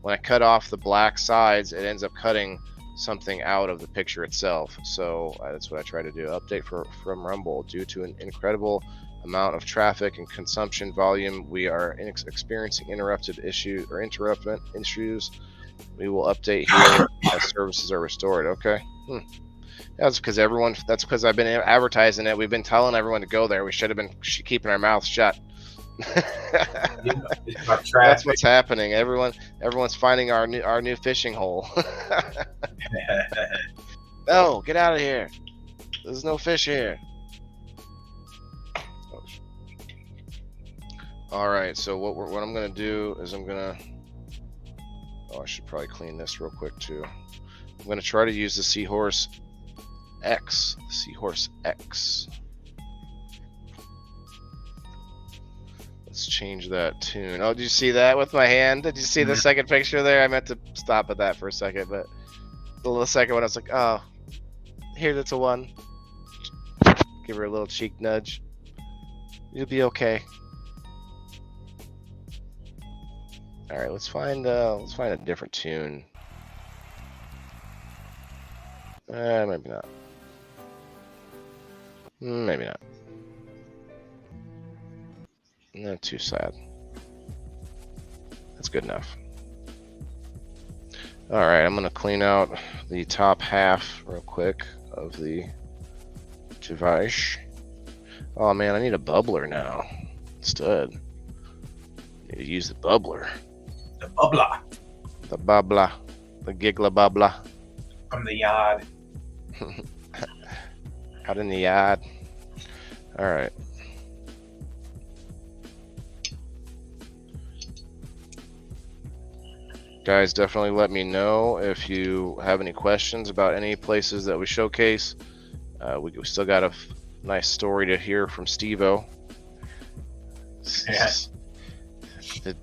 I cut off the black sides, it ends up cutting something out of the picture itself. So that's what I try to do. Update from Rumble. Due to an incredible amount of traffic and consumption volume, we are experiencing interrupted issues. We will update here as services are restored. Okay. That's because I've been advertising it. We've been telling everyone to go there. We should have been keeping our mouths shut. That's what's happening. Everyone's finding our new fishing hole. No, get out of here. There's no fish here. All right. So what I'm gonna do is I should probably clean this real quick too. I'm gonna try to use the Seahorse X. Let's change that tune. Oh, did you see that with my hand? Did you see the second picture there? I meant to stop at that for a second, but the second one I was like, oh, here, that's a 1. Give her a little cheek nudge. You'll be okay. All right, let's find a different tune. Maybe not. Maybe not. Not too sad. That's good enough. All right, I'm gonna clean out the top half real quick of the device. Oh man, I need a bubbler now instead. Need to use the bubbler. The bubbler. The bubbler. The giggler bubbler. From the yard. Out in the yard. All right. Guys, definitely let me know if you have any questions about any places that we showcase. We still got a nice story to hear from Steve-O. Yeah. Did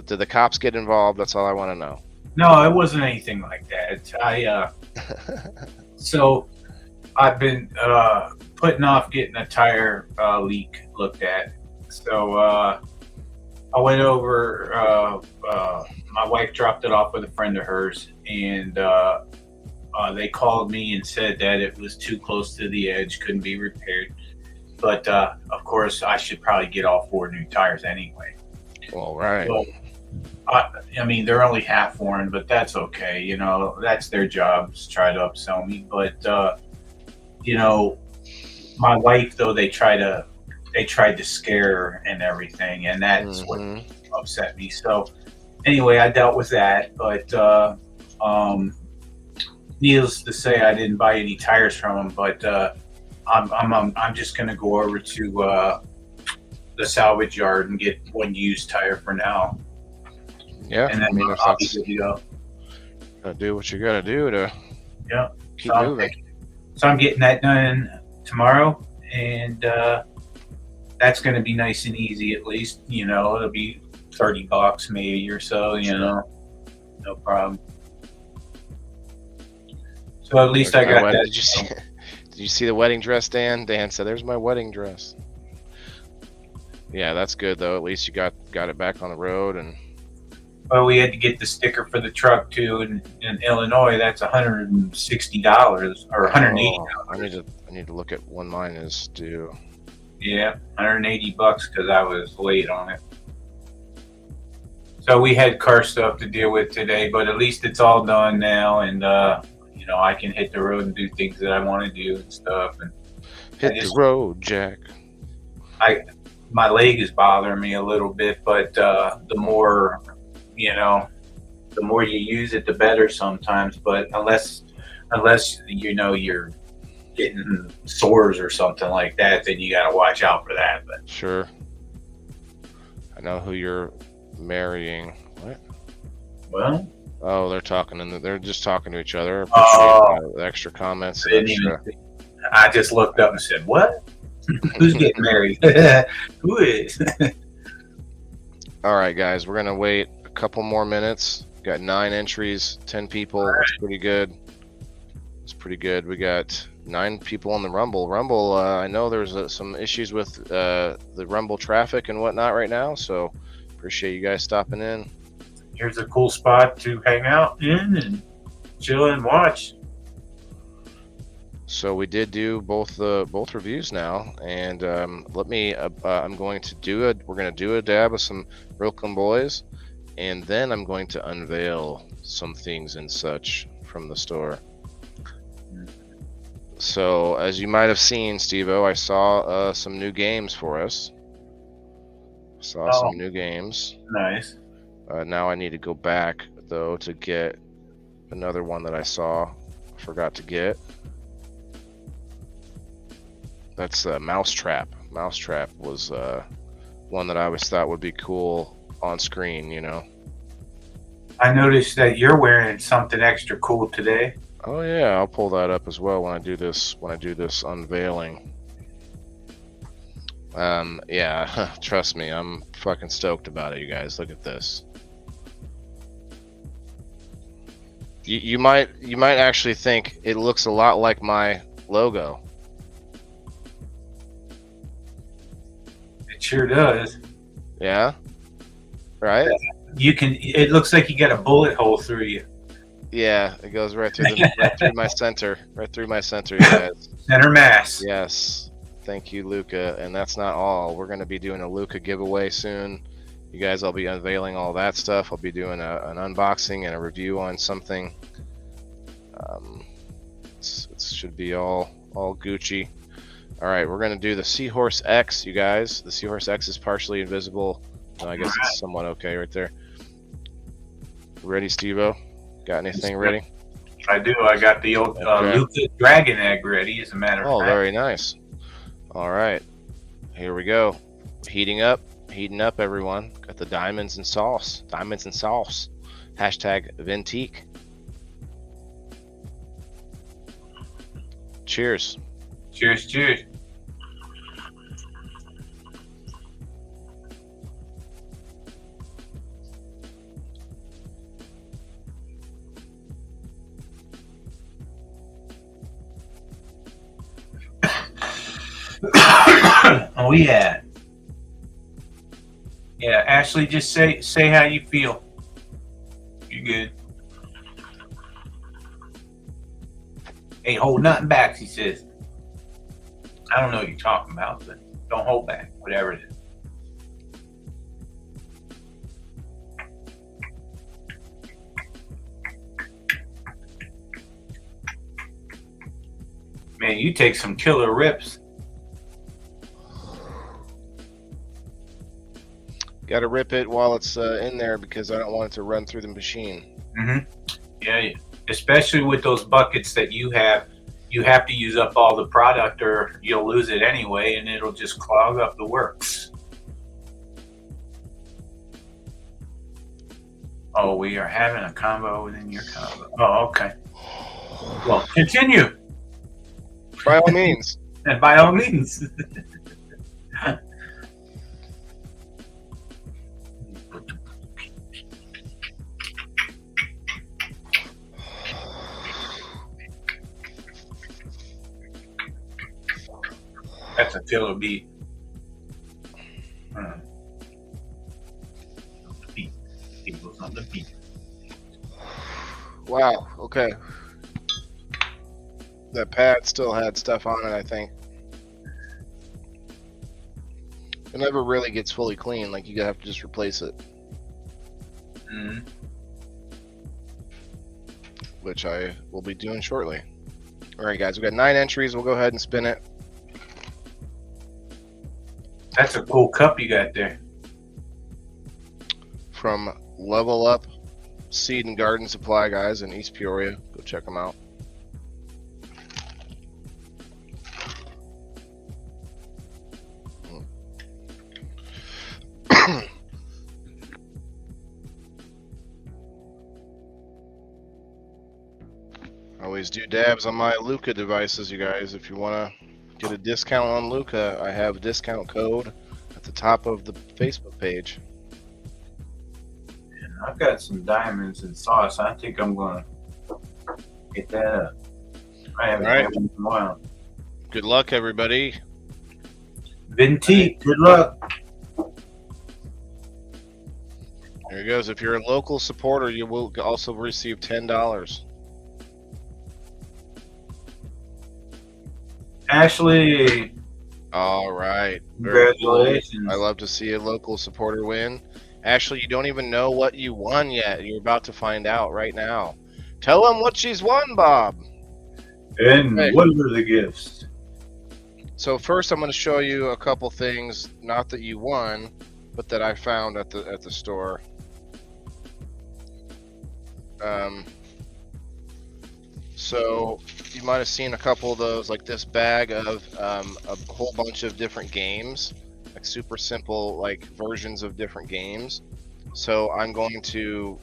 the cops get involved? That's all I want to know. No, it wasn't anything like that. So I've been putting off getting a tire leak looked at. So I went over. My wife dropped it off with a friend of hers, and they called me and said that it was too close to the edge, couldn't be repaired. But of course, I should probably get all 4 new tires anyway. All right. So, I mean, they're only half worn, but that's okay. You know, that's their job to try to upsell me. But you know, my wife though, they tried to scare her and everything, and that's what upset me. So anyway, I dealt with that, but needless to say, I didn't buy any tires from them, but I'm just gonna go over to the salvage yard and get one used tire for now, Yeah, and then I mean, if I'll be that's good to go. gotta do what you gotta do to Yeah. keep So moving. I'm getting that done tomorrow, and that's going to be nice and easy. At least, you know, it'll be $30 maybe or so. You know, no problem. So at least I There's my got wedding- that. Did you see? Did you see the wedding dress, Dan? Dan said, "There's my wedding dress." Yeah, that's good though. At least you got it back on the road, and Well, we had to get the sticker for the truck too. In Illinois, that's $160 or $180. Oh, I need to look at when mine is due. Yeah, $180 because I was late on it. So we had car stuff to deal with today, but at least it's all done now, and you know, I can hit the road and do things that I want to do and stuff. And Hit the road, Jack. my leg is bothering me a little bit, but the more, you know, the more you use it, the better sometimes. But unless you know you're getting sores or something like that, then you got to watch out for that. But Sure. I know who you're marrying. What? well, Oh, they're talking and they're just talking to each other. Oh. Appreciate the extra comments. I didn't even. I just looked up and said, "What? Who's getting married? Who is?" All right, guys, we're gonna wait a couple more minutes. Got 9 entries, 10 people. It's pretty good. It's pretty good. We got 9 people on the Rumble. Rumble, I know there's some issues with the Rumble traffic and whatnot right now, so appreciate you guys stopping in. Here's a cool spot to hang out in and chill and watch. So we did do both reviews now, and let me. I'm going to do it. We're going to do a dab of some Brooklyn Boys, and then I'm going to unveil some things and such from the store. So as you might have seen, Steve-O, I saw some new games for us. Some new games. Nice. Now I need to go back though to get another one that I saw. Forgot to get. That's Mousetrap. Mousetrap was one that I always thought would be cool on screen, you know. I noticed that you're wearing something extra cool today. Oh yeah, I'll pull that up as well when I do this unveiling. Yeah, trust me, I'm fucking stoked about it, you guys. Look at this. You might actually think it looks a lot like my logo. It sure does. Yeah? Right? You can. It looks like you got a bullet hole through you. Yeah, it goes right through right through my center. Right through my center, you guys. Center mass. Yes. Thank you, Luca. And that's not all. We're going to be doing a Luca giveaway soon. You guys, I'll be unveiling all that stuff. I'll be doing an unboxing and a review on something. It should be all Gucci. All right, we're going to do the Seahorse X, you guys. The Seahorse X is partially invisible. I guess it's somewhat okay right there. Ready, Steve-O? Got anything ready? I do. I got the old Luca Dragon Egg ready, as a matter of Oh, fact. very nice. All right, here we go. Heating up, everyone. Got the diamonds and sauce. Diamonds and sauce. Hashtag Ventique. Cheers. Cheers, cheers. Oh yeah. Yeah, Ashley, just say how you feel. You good? Ain't hold nothing back, he says. I don't know what you're talking about, but don't hold back, whatever it is. Man, you take some killer rips. Got to rip it while it's in there because I don't want it to run through the machine. Mm-hmm. Yeah, especially with those buckets that you have to use up all the product or you'll lose it anyway, and it'll just clog up the works. Oh, we are having a combo within your combo. Oh, okay. Well, continue. By all means. And by all means. That's a killer beat. Beat. It goes on the beat. Wow. Okay. That pad still had stuff on it, I think. It never really gets fully clean. Like, you have to just replace it. Mm-hmm. Which I will be doing shortly. All right, guys. We got 9 entries. We'll go ahead and spin it. That's a cool cup you got there. From Level Up Seed and Garden Supply, guys, in East Peoria. Go check them out. Always do dabs on my Luca devices, you guys. If you want to get a discount on Luca, I have a discount code at the top of the Facebook page. I've got some diamonds and sauce. I think I'm going to get that up. I haven't had one in a while. Good luck, everybody. Vinti, good luck. There it goes. If you're a local supporter, you will also receive $10. Ashley. All right. Very Congratulations. cool. I love to see a local supporter win. Ashley, you don't even know what you won yet. You're about to find out right now. Tell them what she's won, Bob. And what are the gifts? So first, I'm going to show you a couple things, not that you won, but that I found at the store. So you might have seen a couple of those, like this bag of a whole bunch of different games, like super simple, like versions of different games. So I'm going to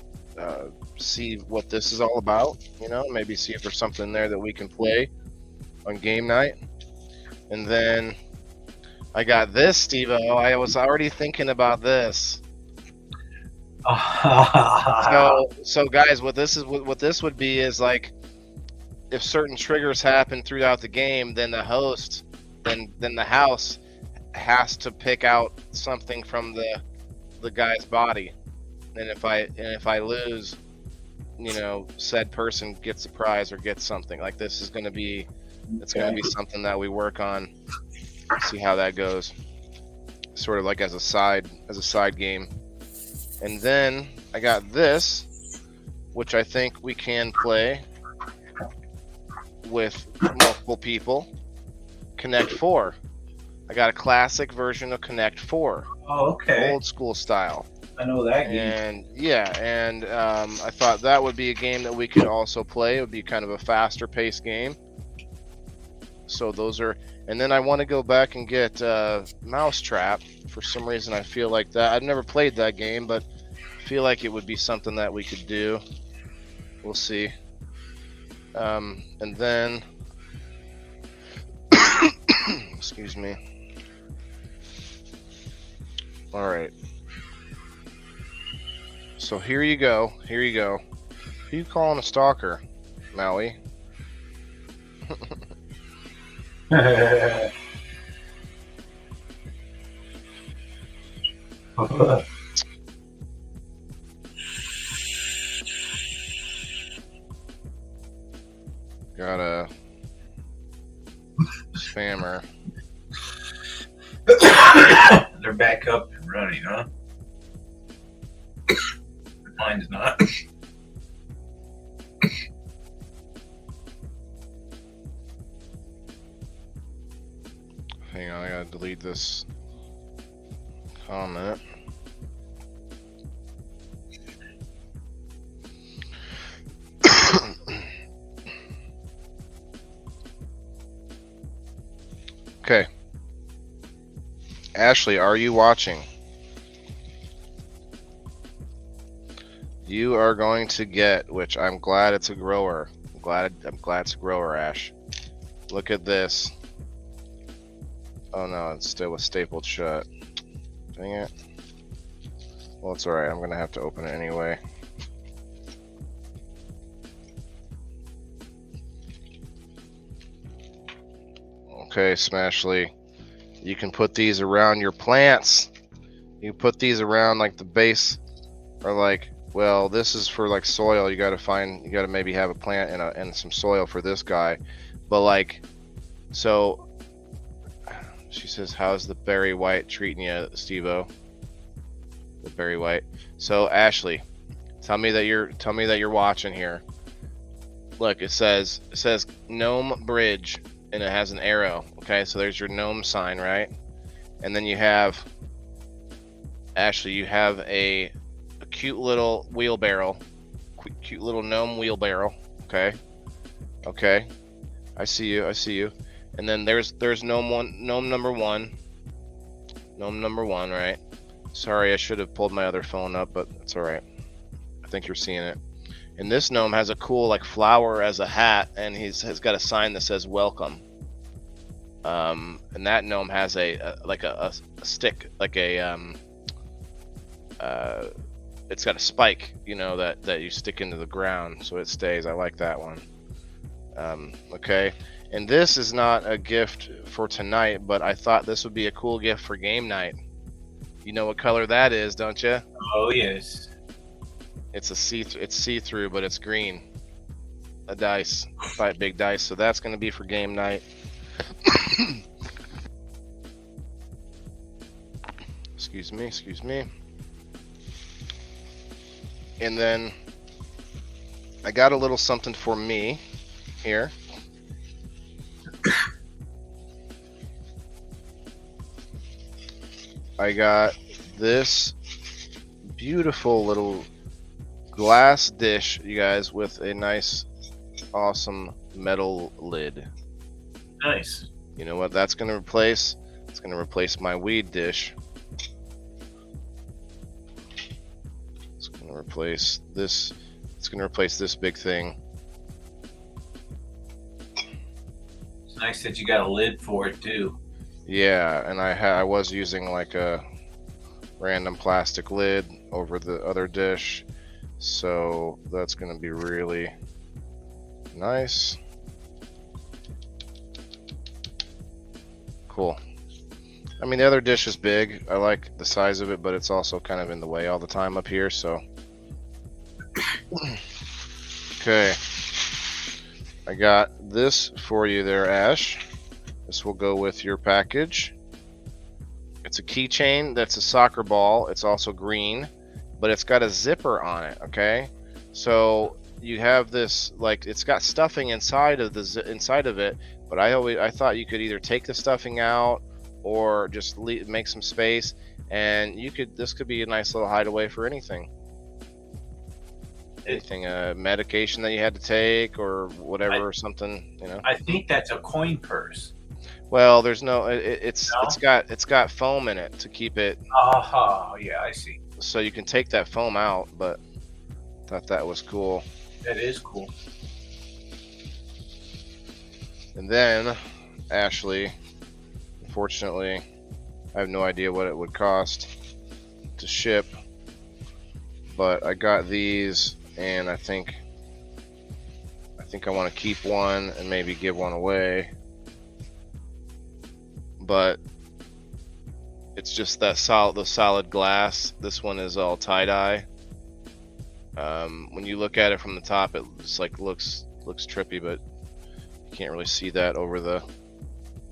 see what this is all about, you know, maybe see if there's something there that we can play on game night. And then I got this, Steve-O. I was already thinking about this. So guys, what this would be is like, if certain triggers happen throughout the game, then the host, then the house has to pick out something from the guy's body. And if I lose, you know, said person gets a prize or gets something. Like this is going to be, it's going to be something that we work on. See how that goes. Sort of like as a side game. And then I got this, which I think we can play with multiple people. Connect 4. I got a classic version of Connect 4. Oh, okay. Old school style. I know that game. And yeah, and I thought that would be a game that we could also play. It would be kind of a faster paced game. So those are, and then I want to go back and get Mousetrap. For some reason, I feel like that. I've never played that game, but I feel like it would be something that we could do. We'll see. And then, excuse me. All right. So here you go. Here you go. Who you calling a stalker, Maui? Got a spammer. They're back up and running, huh? Mine's not. Hang on, I gotta delete this comment. Ashley, are you watching? You are going to get, which I'm glad it's a grower. I'm glad it's a grower, Ash. Look at this. Oh no, it still was stapled shut. Dang it. Well, it's alright. I'm gonna have to open it anyway. Okay, Smashly. You can put these around your plants. You put these around like the base, or like, well, this is for like soil. You gotta maybe have a plant and some soil for this guy. But like, so she says, how's the Barry White treating you, Steve-O? The Barry White. So Ashley, tell me that you're watching here. Look, it says Gnome Bridge, and it has an arrow. Okay, so there's your gnome sign, right? And then you have, Ashley, you have a cute little wheelbarrow, cute little gnome wheelbarrow. Okay, I see you. And then there's gnome number one, right? Sorry, I should have pulled my other phone up, but it's all right. I think you're seeing it. And this gnome has a cool like flower as a hat, and has got a sign that says welcome. And that gnome has a stick, like a it's got a spike, you know, that you stick into the ground so it stays. I like that one. Okay, and this is not a gift for tonight, but I thought this would be a cool gift for game night. You know what color that is, don't you? Oh yes. It's see-through, but it's green. A dice, 5 big dice. So that's going to be for game night. Excuse me. And then I got a little something for me here. I got this beautiful little glass dish, you guys, with a nice, awesome metal lid. Nice. You know what that's going to replace? It's going to replace my weed dish. It's going to replace this. It's going to replace this big thing. It's nice that you got a lid for it too. Yeah, and I was using like a random plastic lid over the other dish, so that's going to be really nice. Cool. I mean, the other dish is big. I like the size of it, but it's also kind of in the way all the time up here, so. Okay. I got this for you there, Ash. This will go with your package. It's a keychain that's a soccer ball. It's also green, but it's got a zipper on it, okay? So you have this, like, it's got stuffing inside of it, but I thought you could either take the stuffing out or just make some space, and this could be a nice little hideaway for anything. Anything, medication that you had to take or whatever, or something, you know. I think that's a coin purse. Well, there's no. It's got foam in it to keep it. Oh, yeah, I see. So you can take that foam out, but thought that was cool. That is cool. And then, Ashley, unfortunately, I have no idea what it would cost to ship, but I got these, and I think I want to keep one and maybe give one away. But it's just the solid glass. This one is all tie-dye. When you look at it from the top, it just like looks trippy, but you can't really see that over the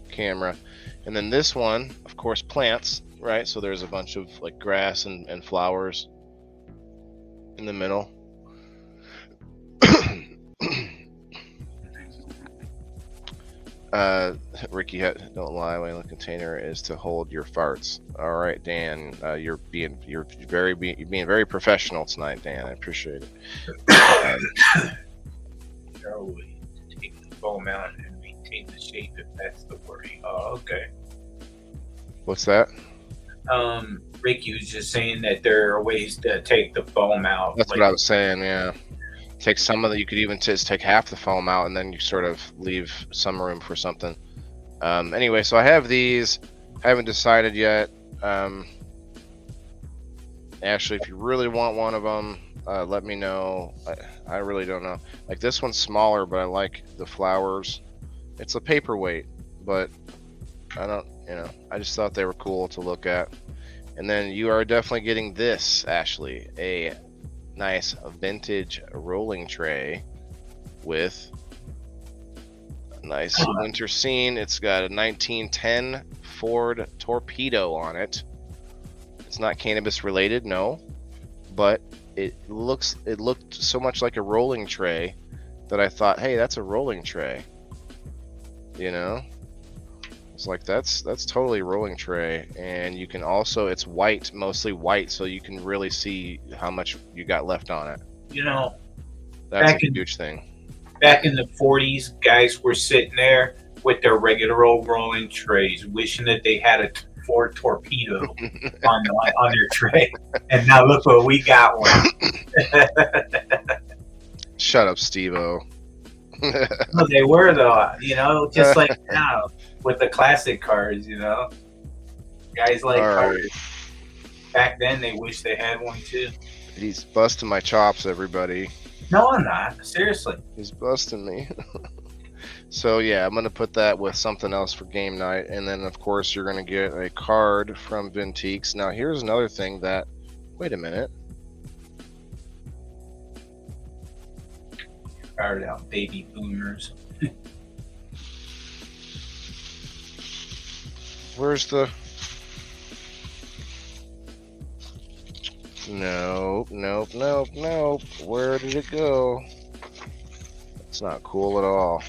camera. And then this one, of course, plants, right? So there's a bunch of like grass and flowers in the middle. Ricky, don't lie. When the container is to hold your farts. All right, Dan, you're being very professional tonight, Dan. I appreciate it. Take the foam out and maintain the shape if that's the worry. Oh, okay. What's that? Ricky was just saying that there are ways to take the foam out. That's what I was saying. Yeah, take some of the. You could even just take half the foam out, and then you sort of leave some room for something. Anyway, so I have these. Haven't decided yet. Ashley, if you really want one of them, let me know. I really don't know. Like this one's smaller, but I like the flowers. It's a paperweight, but I don't. I just thought they were cool to look at. And then you are definitely getting this, Ashley, a nice vintage rolling tray with a nice winter scene. It's got a 1910 Ford Torpedo on it. It's not cannabis related, no, but it looked so much like a rolling tray that I thought, hey, that's a rolling tray. It's like that's totally a rolling tray. And you can also, it's white, mostly white, so you can really see how much you got left on it. That's a huge thing. Back in the 40s, guys were sitting there with their regular old rolling trays, wishing that they had a Ford Torpedo on their tray. And now look what we got one. Shut up, Steve-O. No, they were though, just like now with the classic cars, guys like cars. Right. Back then, they wish they had one too. He's busting my chops, everybody. No, I'm not. Seriously. He's busting me. So yeah, I'm going to put that with something else for game night. And then, of course, you're going to get a card from Vintiques. Now, here's another thing that... Wait a minute. Card out, baby boomers. Where's the... Nope. Where did it go? It's not cool at all.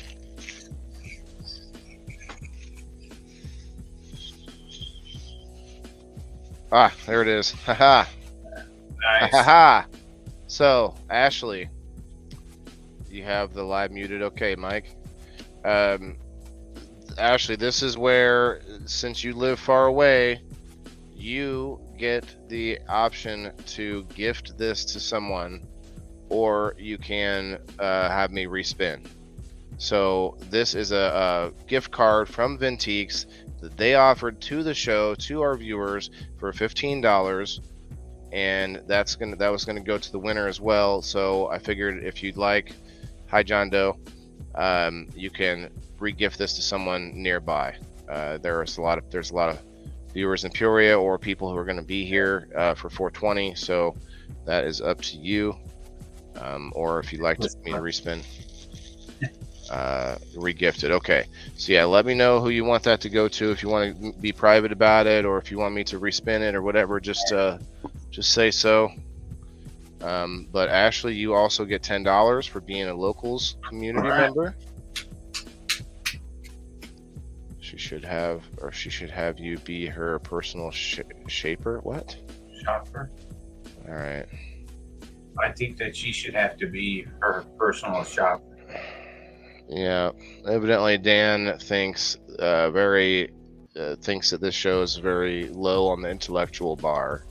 Ah, there it is. Haha. Nice. Haha. So, Ashley, you have the live muted. Okay, Mike. Ashley, this is where, since you live far away, you get the option to gift this to someone, or you can have me respin. So this is a gift card from Vintiques that they offered to the show, to our viewers, for $15, and that was gonna go to the winner as well. So I figured if you'd like, hi John Doe, you can re-gift this to someone nearby. There's a lot of viewers in Peoria or people who are going to be here for 420, so that is up to you. Or if you'd like me to respin, re-gift it. Okay, so yeah, let me know who you want that to go to. If you want to be private about it, or if you want me to respin it or whatever, just say so. But Ashley, you also get $10 for being a locals community member. She should have you be her personal shaper. What? Shopper. All right. I think that she should have to be her personal shopper. Yeah. Evidently, Dan thinks thinks that this show is very low on the intellectual bar.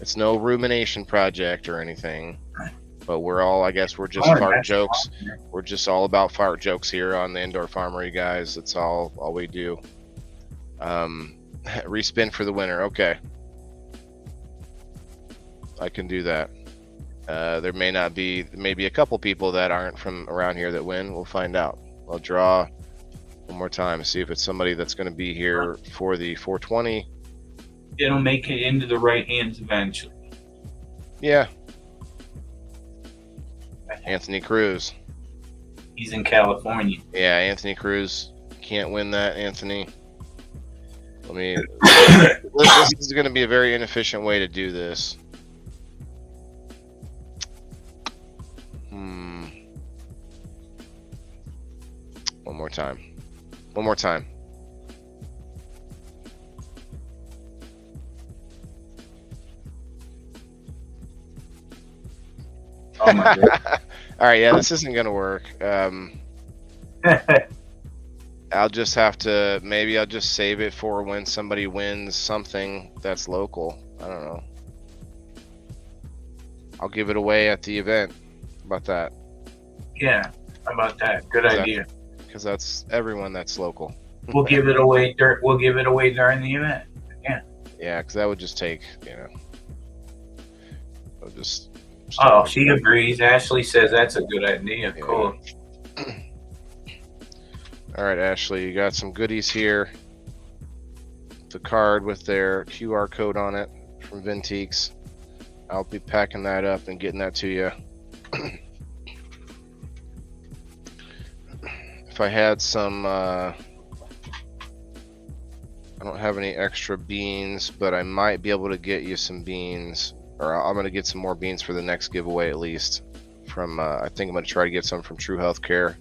It's no rumination project or anything, but I guess we're just fart jokes. We're just all about fart jokes here on the Indoor Farmer, you guys. That's all we do. Respin for the winner. Okay. I can do that. There may be a couple people that aren't from around here that win. We'll find out. I'll draw one more time, see if it's somebody that's going to be here for the 420. It'll make it into the right hands eventually. Yeah. Anthony Cruz. He's in California. Yeah, Anthony Cruz. Can't win that, Anthony. This is going to be a very inefficient way to do this. One more time. Oh my God. All right, yeah, this isn't gonna work. I'll just have to, maybe I'll just save it for when somebody wins something that's local. I don't know. I'll give it away at the event. How about that? Yeah, how about that? Good Exactly. idea. Because that's everyone that's local. We'll give it away. We'll give it away during the event. Yeah, because that would just take, you know. I'll just. Oh, she agrees. Ashley says that's a good idea. Yeah. Cool. All right, Ashley, you got some goodies here. The card with their QR code on it from Vinteeks. I'll be packing that up and getting that to you. If I had some, I don't have any extra beans, but I might be able to get you some beans, or I'm going to get some more beans for the next giveaway at least. From, I think I'm going to try to get some from True Healthcare.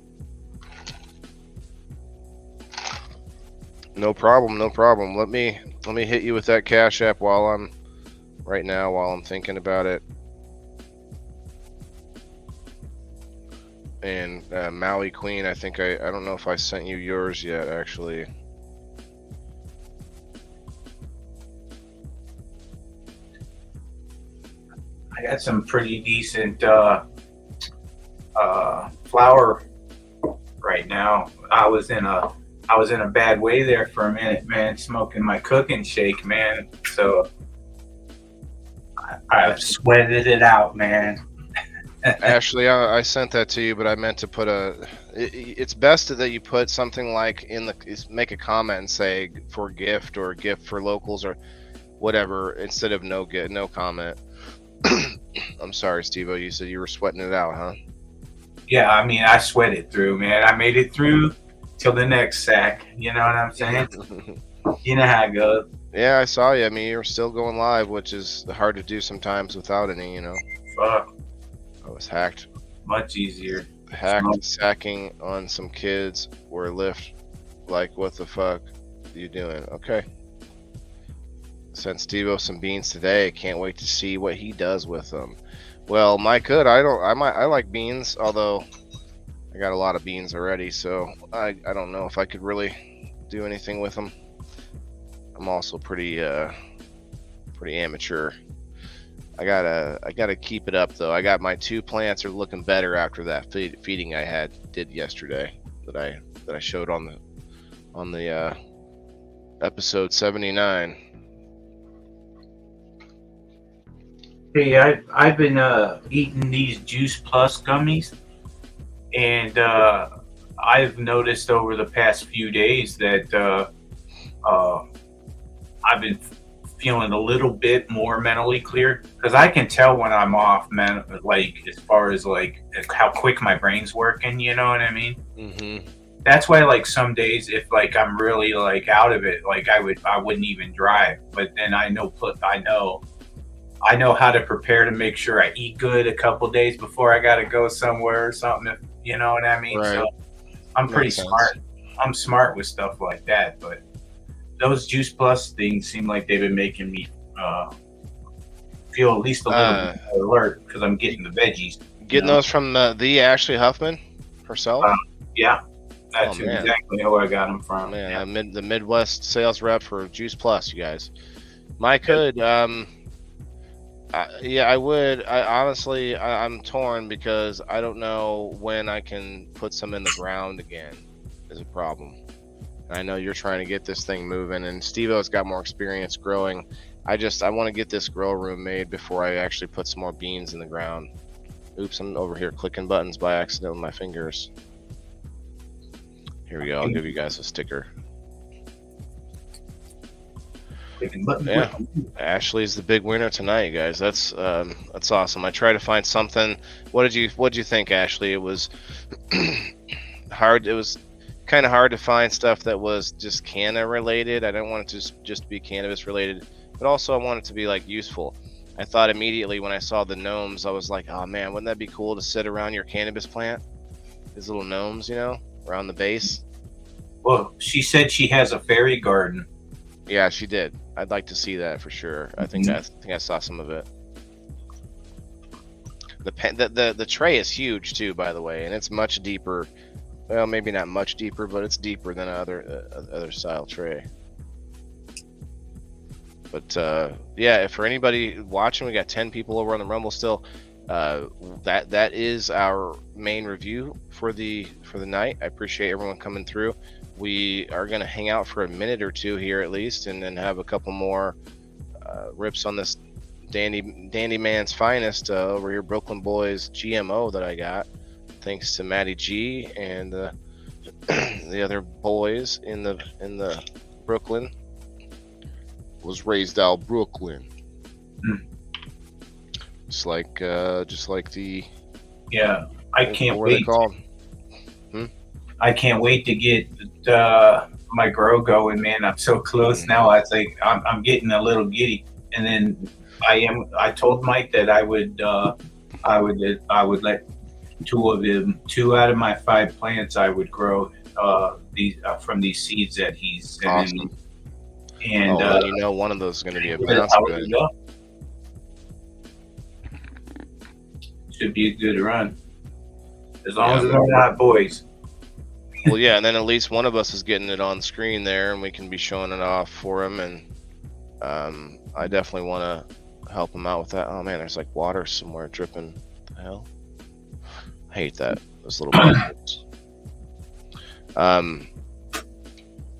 No problem, no problem. Let me hit you with that Cash App while I'm thinking about it. And Maui Queen, I think I don't know if I sent you yours yet, actually. I got some pretty decent flour right now. I was in a bad way there for a minute, man, smoking my cooking shake, man. So I've sweated it out, man. Ashley, I sent that to you, but I meant to put it's best that you put something like make a comment and say for gift or gift for locals or whatever instead of no comment. I'm sorry, Steve-O, you said you were sweating it out, huh? Yeah, I mean, I sweat it through, man. I made it through till the next sack. You know what I'm saying? You know how it goes. Yeah, I saw you. I mean, you're still going live, which is hard to do sometimes without any, you know. Fuck. I was hacked. Much easier. Hacked, sacking on some kids were lift. Like, what the fuck are you doing? Okay. Sent Steve-O some beans today. Can't wait to see what he does with them. Well, I like beans, although I got a lot of beans already, so I don't know if I could really do anything with them. I'm also pretty amateur. I gotta keep it up though. I got my 2 plants are looking better after that feeding I did yesterday that I showed on the episode 79. Hey, I've been eating these Juice Plus gummies, and I've noticed over the past few days that I've been feeling a little bit more mentally clear, because I can tell when I'm off, man, like as far as like how quick my brain's working, you know what I mean? Mm-hmm. That's why, like, some days if like I'm really like out of it, like I wouldn't even drive, but then I know how to prepare to make sure I eat good a couple days before I gotta go somewhere or something, if, you know what I mean? Right. So I'm pretty smart. I'm smart with stuff like that, but those Juice Plus things seem like they've been making me feel at least a little bit more alert, because I'm getting the veggies. Getting those from the Ashley Huffman herself? Yeah, that's exactly who I got them from. Man, yeah. The Midwest sales rep for Juice Plus, you guys. I could, yeah, I would. Honestly, I'm torn because I don't know when I can put some in the ground again. Is a problem. I know you're trying to get this thing moving, and Steve-O's got more experience growing. I want to get this grow room made before I actually put some more beans in the ground. Oops, I'm over here clicking buttons by accident with my fingers. Here we go. I'll give you guys a sticker. Yeah, Ashley's the big winner tonight, you guys. That's awesome. I tried to find something. What did you think, Ashley? It was hard. It was kind of hard to find stuff that was just canna related. I didn't want it to just be cannabis related, but also I wanted it to be like useful. I thought immediately when I saw the gnomes, I was like, oh man, wouldn't that be cool to sit around your cannabis plant? These little gnomes, you know, around the base. Well, she said she has a fairy garden. Yeah, she did. I'd like to see that for sure. I think I saw some of it. The tray is huge too, by the way, and it's much deeper Well, maybe not much deeper, but it's deeper than other style tray. But yeah, for anybody watching, we got 10 people over on the Rumble still. That is our main review for the night. I appreciate everyone coming through. We are going to hang out for a minute or two here at least, and then have a couple more rips on this Dandy Man's finest over here, Brooklyn Boys GMO that I got. Thanks to Matty G and the other boys in the Brooklyn. Was raised out Brooklyn. Just like the I can't what are they wait. called? I can't wait to get my grow going, man. I'm so close now. I think I'm getting a little giddy, and then I told Mike that I would let two out of my 5 plants I would grow these from these seeds that he's sending me. And you know, one of those is going to be a that's bounce how good. we go. Should be a good run, as long as they're not boys. Well, yeah, and then at least one of us is getting it on screen there, and we can be showing it off for him. And I definitely want to help him out with that. Oh man, there's like water somewhere dripping. What the hell? I hate that. Those little buckets.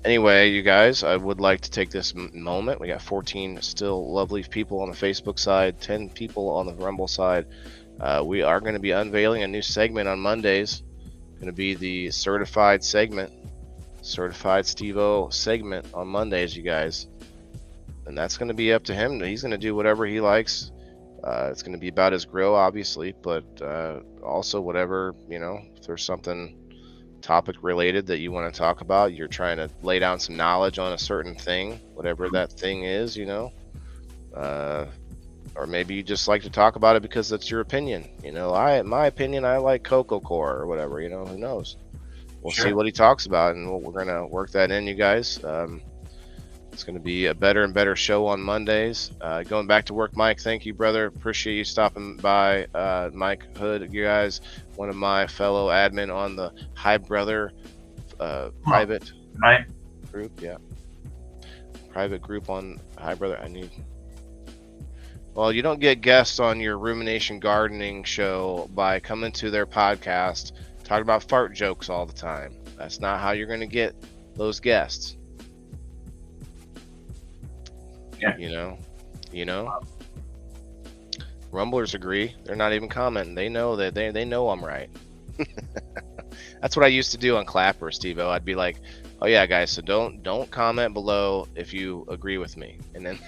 Anyway, you guys, I would like to take this moment. We got 14 still lovely people on the Facebook side, 10 people on the Rumble side. We are going to be unveiling a new segment on Mondays. Going to be the certified Steve-O segment on Mondays, you guys. And that's going to be up to him. He's going to do whatever he likes. It's going to be about his grow, obviously, but also whatever, you know, if there's something topic related that you want to talk about, you're trying to lay down some knowledge on a certain thing, whatever that thing is, you know, or maybe you just like to talk about it because that's your opinion. You know, my opinion, I like Coco Core or whatever, you know, who knows? We'll see what he talks about, and we're going to work that in, you guys. It's going to be a better and better show on Mondays. Going back to work, Mike, thank you, brother. Appreciate you stopping by. Mike Hood, you guys, one of my fellow admin on the Hi Brother private group. Yeah. Private group on Hi Brother. Well, you don't get guests on your Rumination Gardening show by coming to their podcast, talking about fart jokes all the time. That's not how you're going to get those guests. Yeah. You know. Rumblers agree. They're not even commenting. They know that they know I'm right. That's what I used to do on Clapper, Steve-O. I'd be like, "Oh yeah, guys, so don't comment below if you agree with me." And then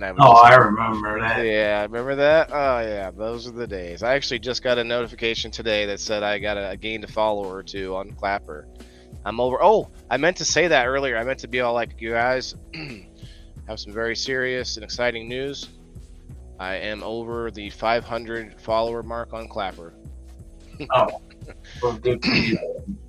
I would I remember that. Yeah, I remember that. Oh yeah, those are the days. I actually just got a notification today that said I got gained a follower or two on Clapper. I'm over. Oh, I meant to say that earlier. I meant to be all like, "You guys have some very serious and exciting news. I am over the 500 follower mark on Clapper." Oh, well, good for you.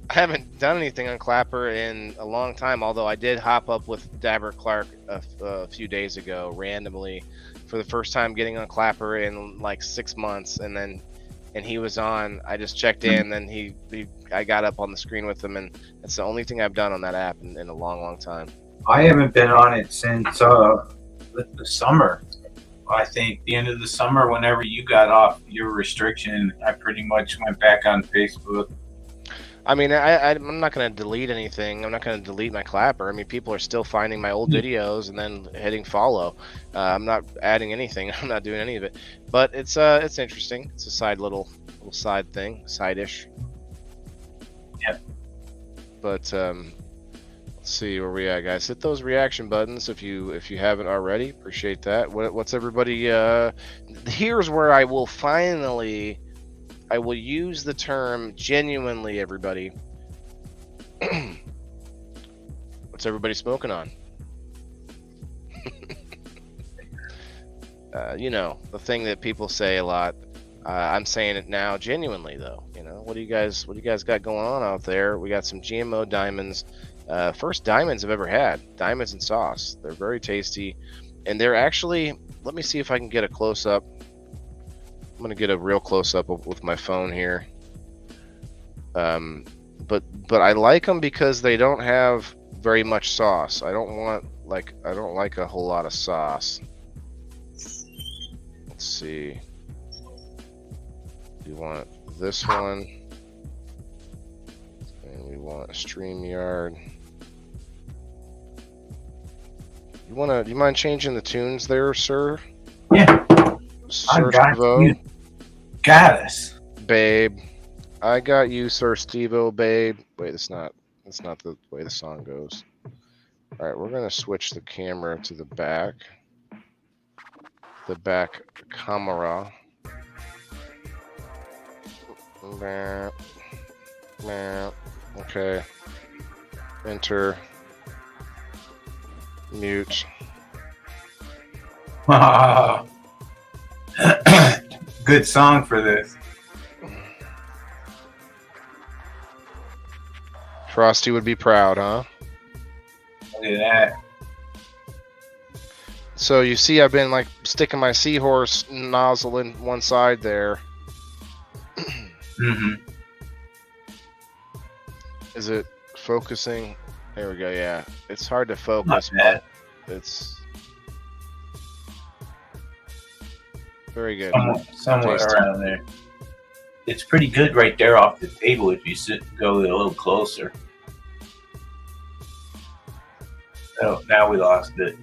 I haven't done anything on Clapper in a long time, although I did hop up with Dabber Clark a few days ago randomly for the first time getting on Clapper in like 6 months, and he was on. I just checked in, then I got up on the screen with him, and that's the only thing I've done on that app in a long time. I haven't been on it since the summer. I think the end of the summer, whenever you got off your restriction, I pretty much went back on Facebook. I mean, I'm not going to delete anything. I'm not going to delete my Clapper. I mean, people are still finding my old videos and then hitting follow. I'm not adding anything. I'm not doing any of it. But it's interesting. It's a side little side thing, side-ish. Yep. But let's see where we at, guys. Hit those reaction buttons if you haven't already. Appreciate that. What's everybody? Here's where I will use the term genuinely, everybody. What's everybody smoking on? You know, the thing that people say a lot. I'm saying it now genuinely, though. You know, what do you guys got going on out there? We got some GMO diamonds. First diamonds I've ever had. Diamonds and sauce. They're very tasty. And they're actually, let me see if I can get a close-up. I'm going to get a real close-up with my phone here. but I like them because they don't have very much sauce. I don't like a whole lot of sauce. Let's see. We want this one, and we want a StreamYard. Do you mind changing the tunes there, sir? Yeah. Sir I got Steve-O, you. Got us. babe. I got you, Sir Steve-O, babe. Wait, that's not the way the song goes. All right, we're gonna switch the camera to the back camera. Okay. Enter. Mute. Good song for this. Frosty would be proud, huh? Look at that. So you see I've been like sticking my seahorse nozzle in one side there. Mm-hmm. Is it focusing? There we go, yeah. It's hard to focus, Not but it's very good. Somewhere Tasty. around there. It's pretty good right there off the table if you go a little closer. Oh, now we lost it.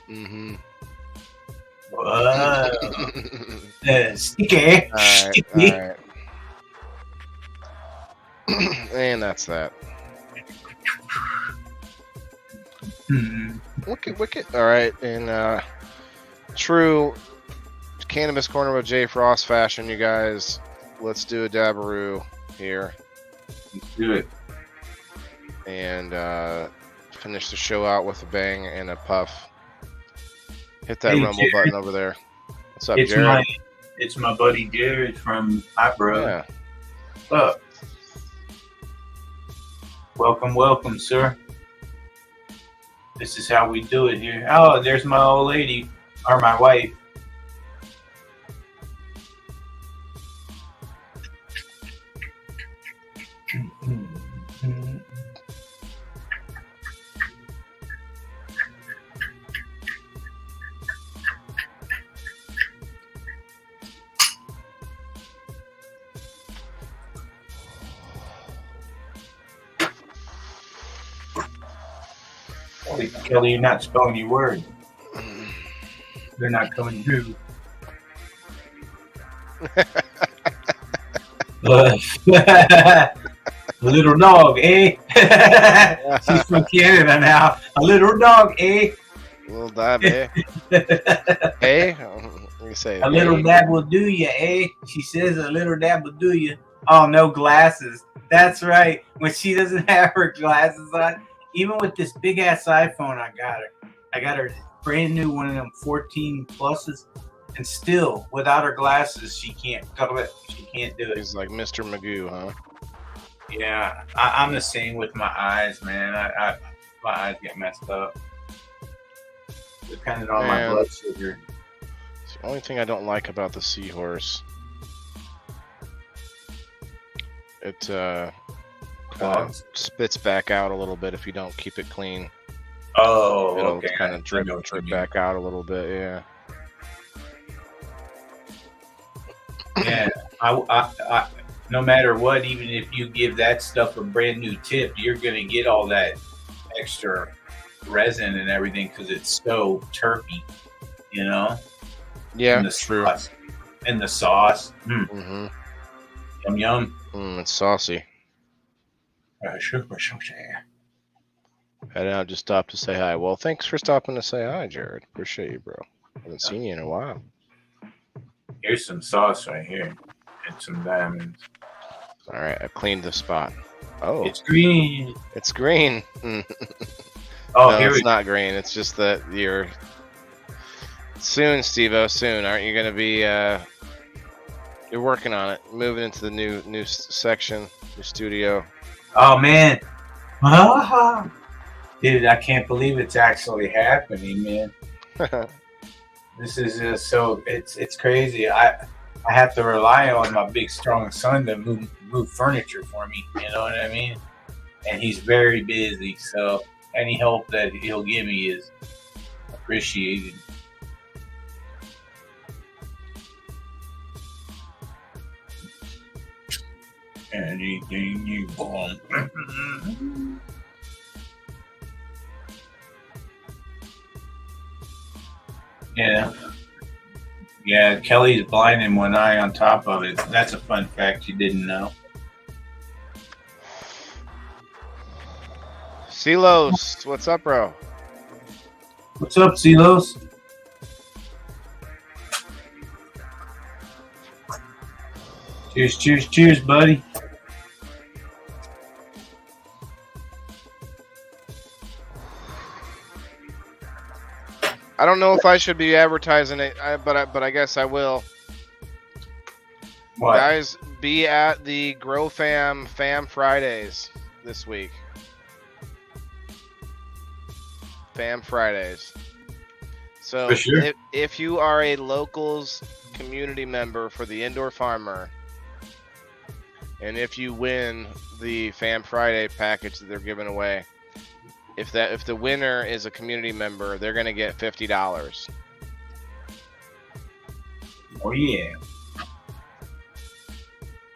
Mm-hmm. Whoa. Sticky. Sticky. All right. And that's that. Wicked. All right, in true Cannabis Corner with Jay Frost fashion, you guys, let's do a Dabaroo here Let's do it. and finish the show out with a bang and a puff. Hit that Hey, rumble Jared. button over there. What's up, It's Jared? my buddy Jared from Hot Bro. Yeah. What's up? Welcome, sir. This is how we do it here. Oh, there's my old lady, or my wife. Kelly, you're not spelling your word. They're not coming through. A little dog, eh? She's from Canada now. A little dog, eh? Little dab, eh? Hey? What do you say? A little Hey? dab will do you, eh? She says a little dab will do you. Oh, no glasses. That's right. When she doesn't have her glasses on, even with this big ass iPhone I got her brand new one of them 14 pluses, and still without her glasses she can't do it. She can't do it. He's like Mr. Magoo, huh? Yeah, I'm the same with my eyes, man. I my eyes get messed up depending on my Man. blood sugar. It's the only thing I don't like about the seahorse. It kind of Clogs. spits back out a little bit if you don't keep it clean. Oh, It'll okay. kind of I drip know what you mean. back out a little bit, yeah. Yeah, I, no matter what, even if you give that stuff a brand new tip, you're gonna get all that extra resin and everything because it's so terpy, you know. Yeah, and the true. sauce. And the sauce, Mm-hmm. yum yum. It's saucy. Super saucy. And I just stopped to say hi. Well, thanks for stopping to say hi, Jared. Appreciate you, bro. Haven't seen you in a while. Here's some sauce right here and some diamonds. All right, I cleaned the spot. Oh, It's green. it's green. Oh, No, here it's we not green. It's just that you're soon, Steve-O. Soon, aren't you gonna be? You're working on it, moving into the new section, your studio. Oh man. Ah. Dude, I can't believe it's actually happening, man. This is just so it's crazy. I have to rely on my big strong son to move furniture for me. You know what I mean? and he's very busy. So any help that he'll give me is appreciated. Anything you want. Yeah. Yeah, Kelly's blind in one eye on top of it. That's a fun fact you didn't know. Silos, what's up, bro? What's up, Silos? Cheers, cheers, cheers, buddy. I don't know if I should be advertising it, but I guess I will. What? Guys, be at the Grow Fam Fridays this week. Fam Fridays. So For sure. if you are a locals community member for the Indoor Farmer, and if you win the Fam Friday package that they're giving away, if the winner is a community member, they're gonna get $50. Oh yeah.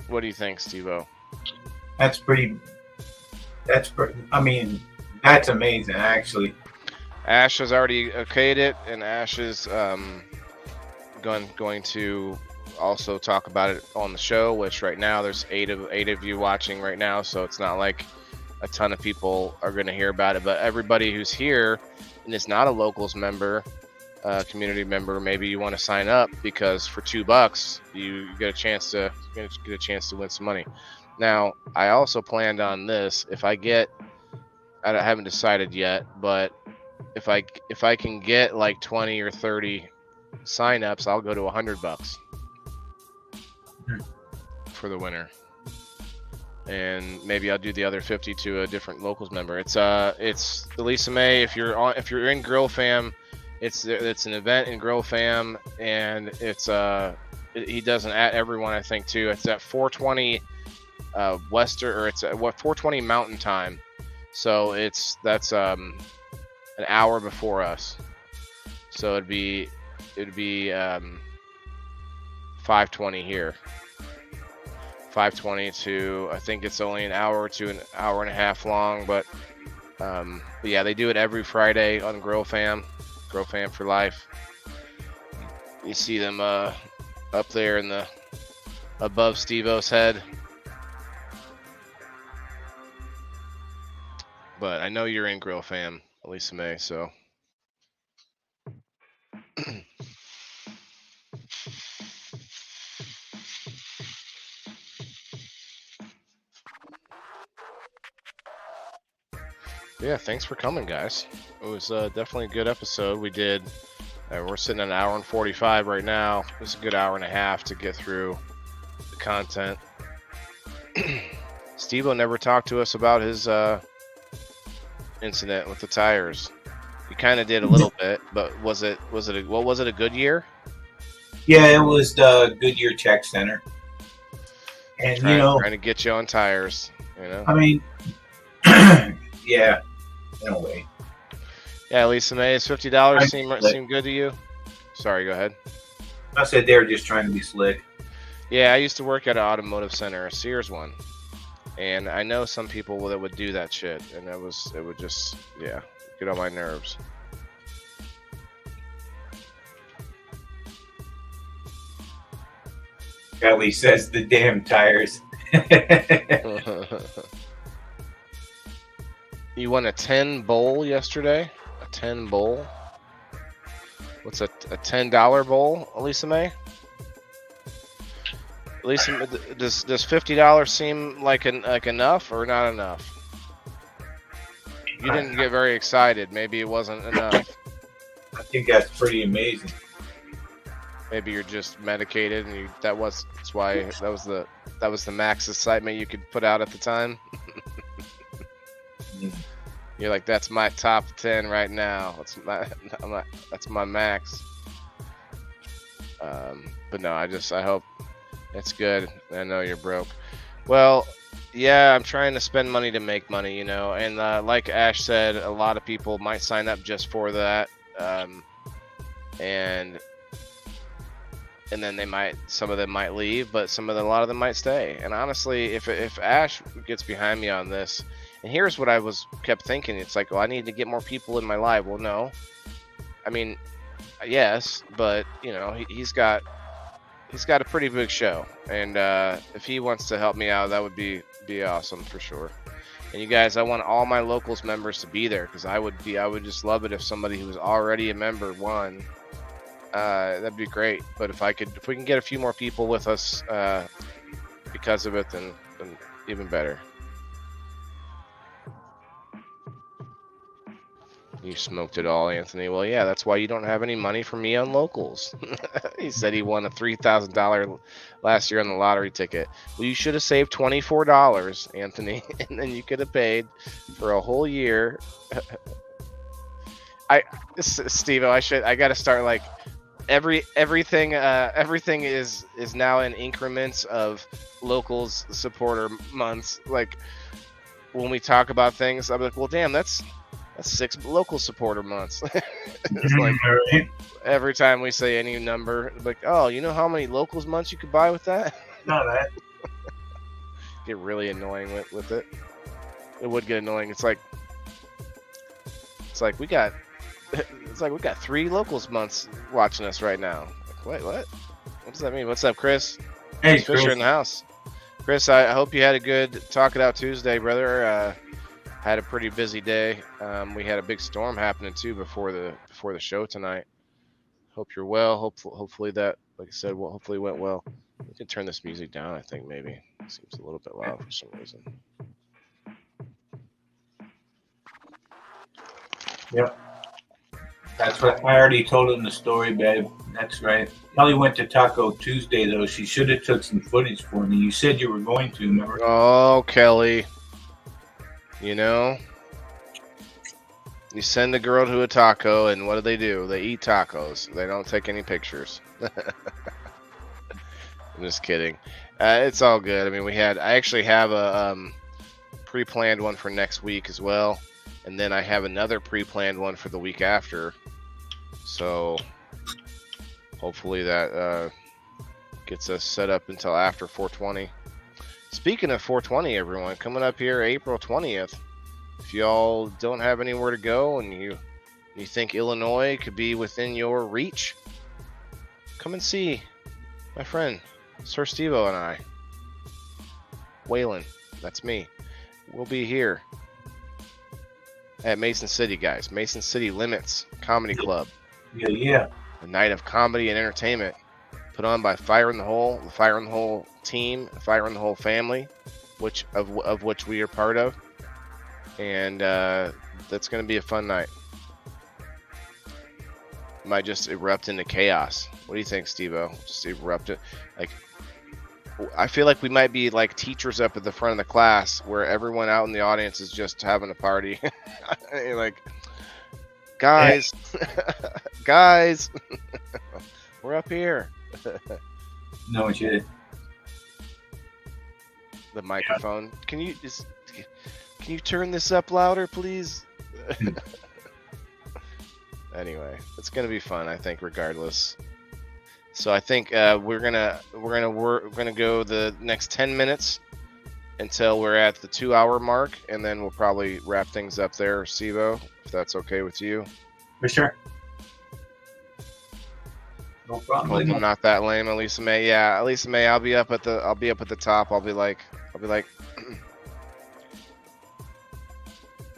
What do you think, Steve-O? That's pretty. I mean, that's amazing, actually. Ash has already okayed it, and Ash is going to also talk about it on the show. Which right now there's eight of you watching right now, so it's not like a ton of people are going to hear about it. But everybody who's here and is not a locals member, community member, maybe you want to sign up, because for $2 you get a chance to win some money. Now, I also planned on this. If I haven't decided yet, but if I can get like 20 or 30 signups, I'll go to $100 for the winner, and maybe I'll do the other 50 to a different locals member. It's Elisa May. If you're in Grill Fam, it's an event in Grill Fam, and he doesn't at everyone, I think, too. It's at 4:20 Western, or it's at 4:20 Mountain Time, so that's an hour before us. So it'd be 5:20 here. 5:20 to, I think it's only an hour to an hour and a half long, but yeah, they do it every Friday on Grow Fam for life. You see them up there in the above Steve-O's head. But I know you're in Grill Fam, Elisa May, so. Yeah, thanks for coming, guys. It was definitely a good episode. We did. We're sitting at an hour and 45 right now. It's a good hour and a half to get through the content. Steve-O never talked to us about his incident with the tires. He kind of did a little bit, but was it a good year? Yeah, it was the Goodyear Tech Center, and trying to get you on tires. I mean, yeah, in a way. Yeah, Lisa May, is $50 seem good to you? Sorry, go ahead. I said they were just trying to be slick. Yeah, I used to work at an automotive center, a Sears one, and I know some people that would do that shit, and it would just get on my nerves. Kelly says the damn tires. You won a 10 bowl yesterday? A 10 bowl? What's a $10 bowl, Elisa May? Elisa, does $50 seem like enough or not enough? You didn't get very excited. Maybe it wasn't enough. I think that's pretty amazing. Maybe you're just medicated, and that was the max excitement you could put out at the time. You're like, that's my top 10 right now. That's my max. But no, I hope it's good. I know you're broke. Well, Yeah, I'm trying to spend money to make money, you know, and like Ash said, a lot of people might sign up just for that, and then some of them might leave, but a lot of them might stay. And honestly, if Ash gets behind me on this, and here's what I kept thinking, it's like, well, I need to get more people in my live. Well, no, I mean, yes, but you know, he's got a pretty big show, and if he wants to help me out, that would be awesome for sure. And you guys, I want all my locals members to be there, because I would just love it if somebody who was already a member won. That'd be great. But if we can get a few more people with us because of it, then even better. You smoked it all, Anthony. Well, yeah, that's why you don't have any money from me on locals. He said he won a $3,000 last year on the lottery ticket. Well, you should have saved $24, Anthony, and then you could have paid for a whole year. Steve, I got to start like everything is now in increments of locals supporter months. Like when we talk about things, I'm like, well, damn, that's 6 local supporter months. It's like every time we say any number, like, oh, you know how many locals months you could buy with that? No, that. Get really annoying with it. It would get annoying. It's like we got 3 locals months watching us right now. Like, wait, what? What does that mean? What's up, Chris? Hey, Chris Fisher in the house. Chris, I hope you had a good Talk It Out Tuesday, brother. Had a pretty busy day. We had a big storm happening too before the show tonight. Hope you're well. Hopefully that, like I said, hopefully went well. We can turn this music down. I think maybe it seems a little bit loud for some reason. Yep. That's what I already told him the story, babe. That's right. Kelly went to Taco Tuesday though. She should have took some footage for me. You said you were going to, remember? Oh, Kelly. You know, you send a girl to a taco, and what do? They eat tacos. They don't take any pictures. I'm just kidding. It's all good. I mean, I actually have a pre-planned one for next week as well, and then I have another pre-planned one for the week after. So hopefully that gets us set up until after 420. Speaking of 420, everyone, coming up here April 20th, if y'all don't have anywhere to go and you think Illinois could be within your reach, come and see my friend, Sir Steve-O and I. Waylon, that's me. We'll be here at Mason City, guys. Mason City Limits Comedy Club. Yeah. A night of comedy and entertainment put on by Fire in the Hole, the Fire in the Hole team, Fire in the Hole family, of which we are part of, and that's going to be a fun night. Might just erupt into chaos. What do you think, Steve-O? Just erupt it. Like, I feel like we might be like teachers up at the front of the class, where everyone out in the audience is just having a party. Like, guys, guys, we're up here. No shit. The microphone. Can you turn this up louder, please? Anyway, it's gonna be fun, I think, regardless. So I think we're gonna go the next 10 minutes until we're at the 2-hour mark, and then we'll probably wrap things up there, Steve-O, if that's okay with you. For sure. No problem. Hope I'm not that lame, Elisa May. Yeah, Elisa May, I'll be up at the top. I'll be like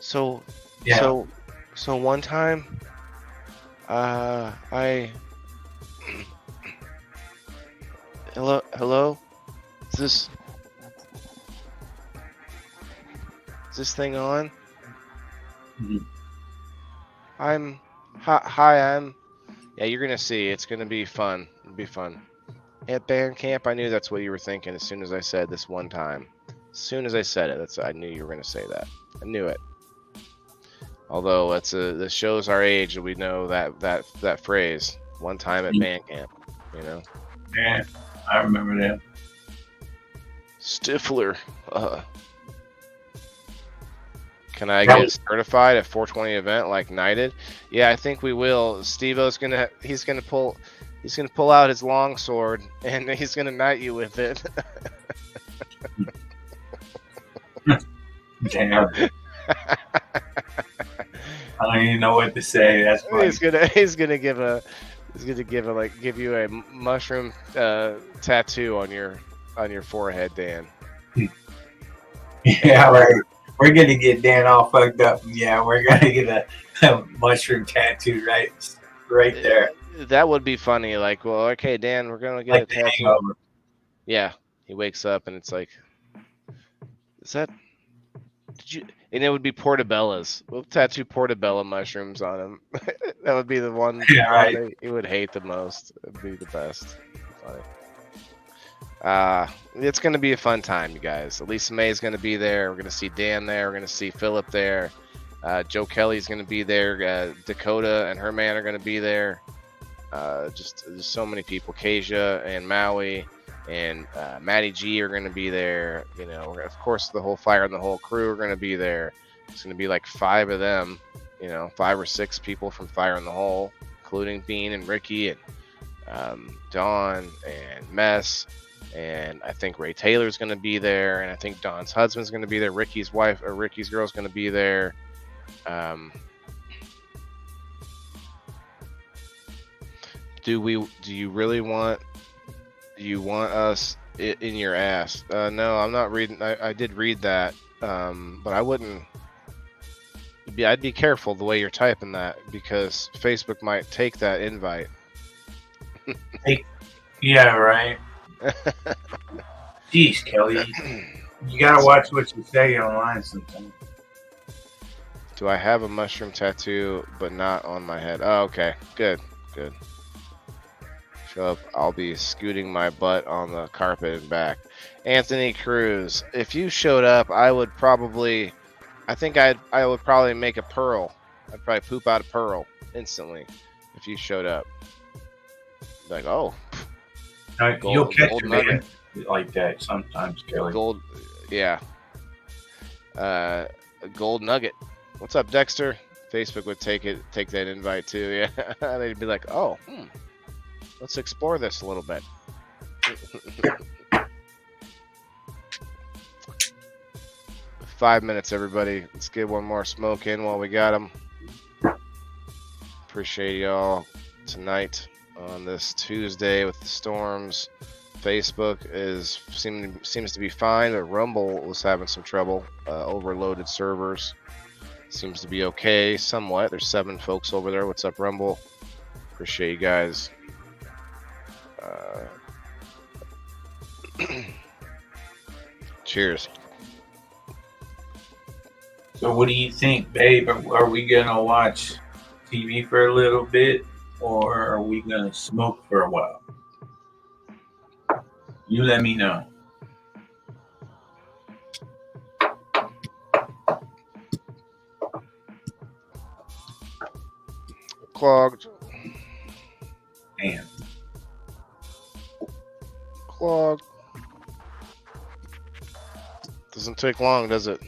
So one time hello? Is this thing on? Mm-hmm. Yeah, you're gonna see. It's gonna be fun. It'll be fun. At band camp, I knew that's what you were thinking as soon as I said this one time. As soon as I said it, I knew you were gonna say that. I knew it. Although the shows our age, we know that phrase. One time at band camp, you know. Yeah, I remember that. Stifler. Can I get certified at 420 event like Knighted? Yeah, I think we will. Steve-O's he's gonna pull out his long sword and he's gonna knight you with it. Damn. I don't even know what to say. That's funny. He's gonna give you a mushroom tattoo on your forehead, Dan. Yeah, right. We're gonna get Dan all fucked up. Yeah, we're gonna get a mushroom tattoo right there. That would be funny. Like, well, okay, Dan, we're gonna get a tattoo. Hangover. Yeah, he wakes up and it's like, is that? Did you? And it would be portobellas. We'll tattoo portobello mushrooms on him. That would be the one he would hate the most. It'd be the best. Funny. It's gonna be a fun time, you guys. Lisa May is gonna be there. We're gonna see Dan there. We're gonna see Philip there. Joe Kelly's gonna be there. Dakota and her man are gonna be there. Just so many people. Kasia and Maui and Matty G are gonna be there. You know, of course, the whole Fire and the whole crew are gonna be there. It's gonna be like 5 of them. You know, 5 or 6 people from Fire in the Hole, including Bean and Ricky and Dawn and Mess. And I think Ray Taylor's going to be there, and I think Don's husband's going to be there. Ricky's girl's going to be there. Do you really want? Do you want us in your ass? No, I'm not reading. I did read that, but I wouldn't. I'd be careful the way you're typing that because Facebook might take that invite. Yeah, right. Jeez, Kelly, you gotta watch what you say online sometimes. Do I have a mushroom tattoo, but not on my head? Oh, okay, good. Show up. I'll be scooting my butt on the carpet and back. Anthony Cruz, if you showed up, I would probably make a pearl. I'd probably poop out a pearl instantly if you showed up. Like, oh. You'll catch me like that sometimes, Kelly. Gold, yeah. Gold nugget. What's up, Dexter? Facebook would take that invite too. Yeah, they'd be like, oh, let's explore this a little bit. 5 minutes, everybody. Let's get one more smoke in while we got them. Appreciate y'all tonight. On this Tuesday with the storms. Facebook seems to be fine, but Rumble was having some trouble. Overloaded servers. Seems to be okay somewhat. There's 7 folks over there. What's up, Rumble? Appreciate you guys. Cheers. So what do you think, babe? Are we gonna watch TV for a little bit? Or are we gonna smoke for a while? You let me know. Clogged. Damn. Clogged. Doesn't take long, does it?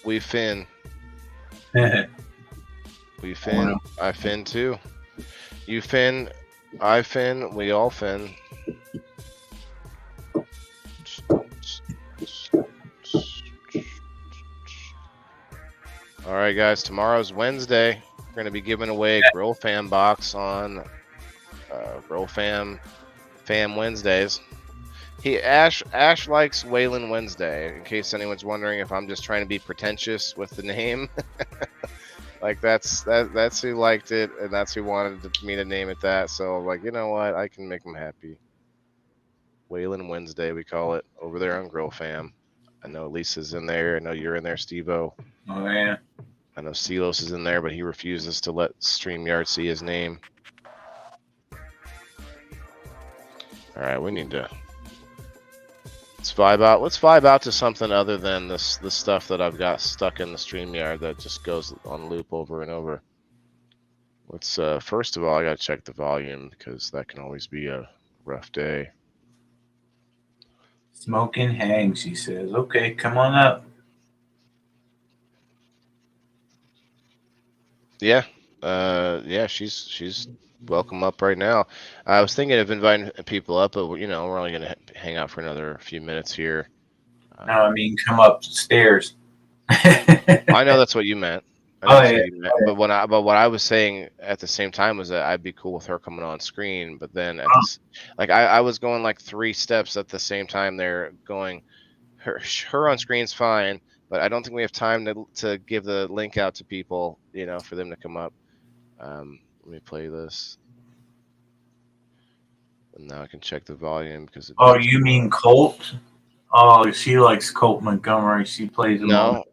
We fin. We fin. I fin too. You fin. I fin. We all fin. All right, guys. Tomorrow's Wednesday. We're going to be giving away a Grill Fam box on Grill Fam Wednesdays. Ash likes Waylon Wednesday. In case anyone's wondering if I'm just trying to be pretentious with the name, like that's who liked it and that's who wanted me to name it that. So like, you know what? I can make them happy. Waylon Wednesday, we call it over there on Grill Fam. I know Lisa's in there. I know you're in there, Steve-O. Oh yeah. I know Silos is in there, but he refuses to let StreamYard see his name. All right, we need to. Let's vibe out to something other than the stuff that I've got stuck in the StreamYard that just goes on loop over and over. Let's first of all, I gotta check the volume because that can always be a rough day. Smoking hangs, he says. Okay, come on up. Yeah, yeah, she's welcome up right now. I was thinking of inviting people up, but you know, we're only gonna hang out for another few minutes here. No, I mean come upstairs. I know that's what you meant. I know Oh that's yeah. what you meant. But what I was saying at the same time was that I'd be cool with her coming on screen. But then at this, like I was going like 3 steps at the same time. They're going her on screen's fine, but I don't think we have time to give the link out to people, you know, for them to come up. Let me play this. And now I can check the volume because it Oh, you mean Colt? Oh, she likes Colt Montgomery. She plays him on. No.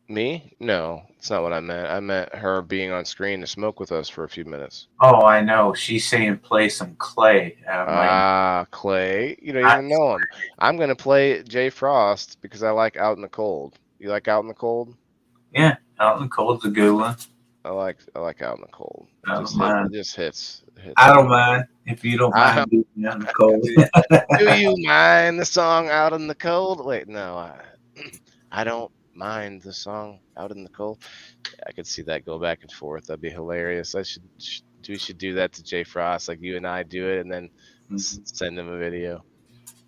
Me? No, it's not what I meant. I meant her being on screen to smoke with us for a few minutes. Oh, I know. She's saying play some Clay. Clay. You don't even know him. I'm gonna play Jay Frost because I like Out in the Cold. You like Out in the Cold? Yeah, Out in the Cold's a good one. I like Out in the Cold. It just hits. I don't mind if you don't mind being out in the cold. Do you mind the song Out in the Cold? Wait, no, I don't mind the song Out in the Cold. I could see that go back and forth. That'd be hilarious. We should do that to Jay Frost, like you and I do it, and then send him a video.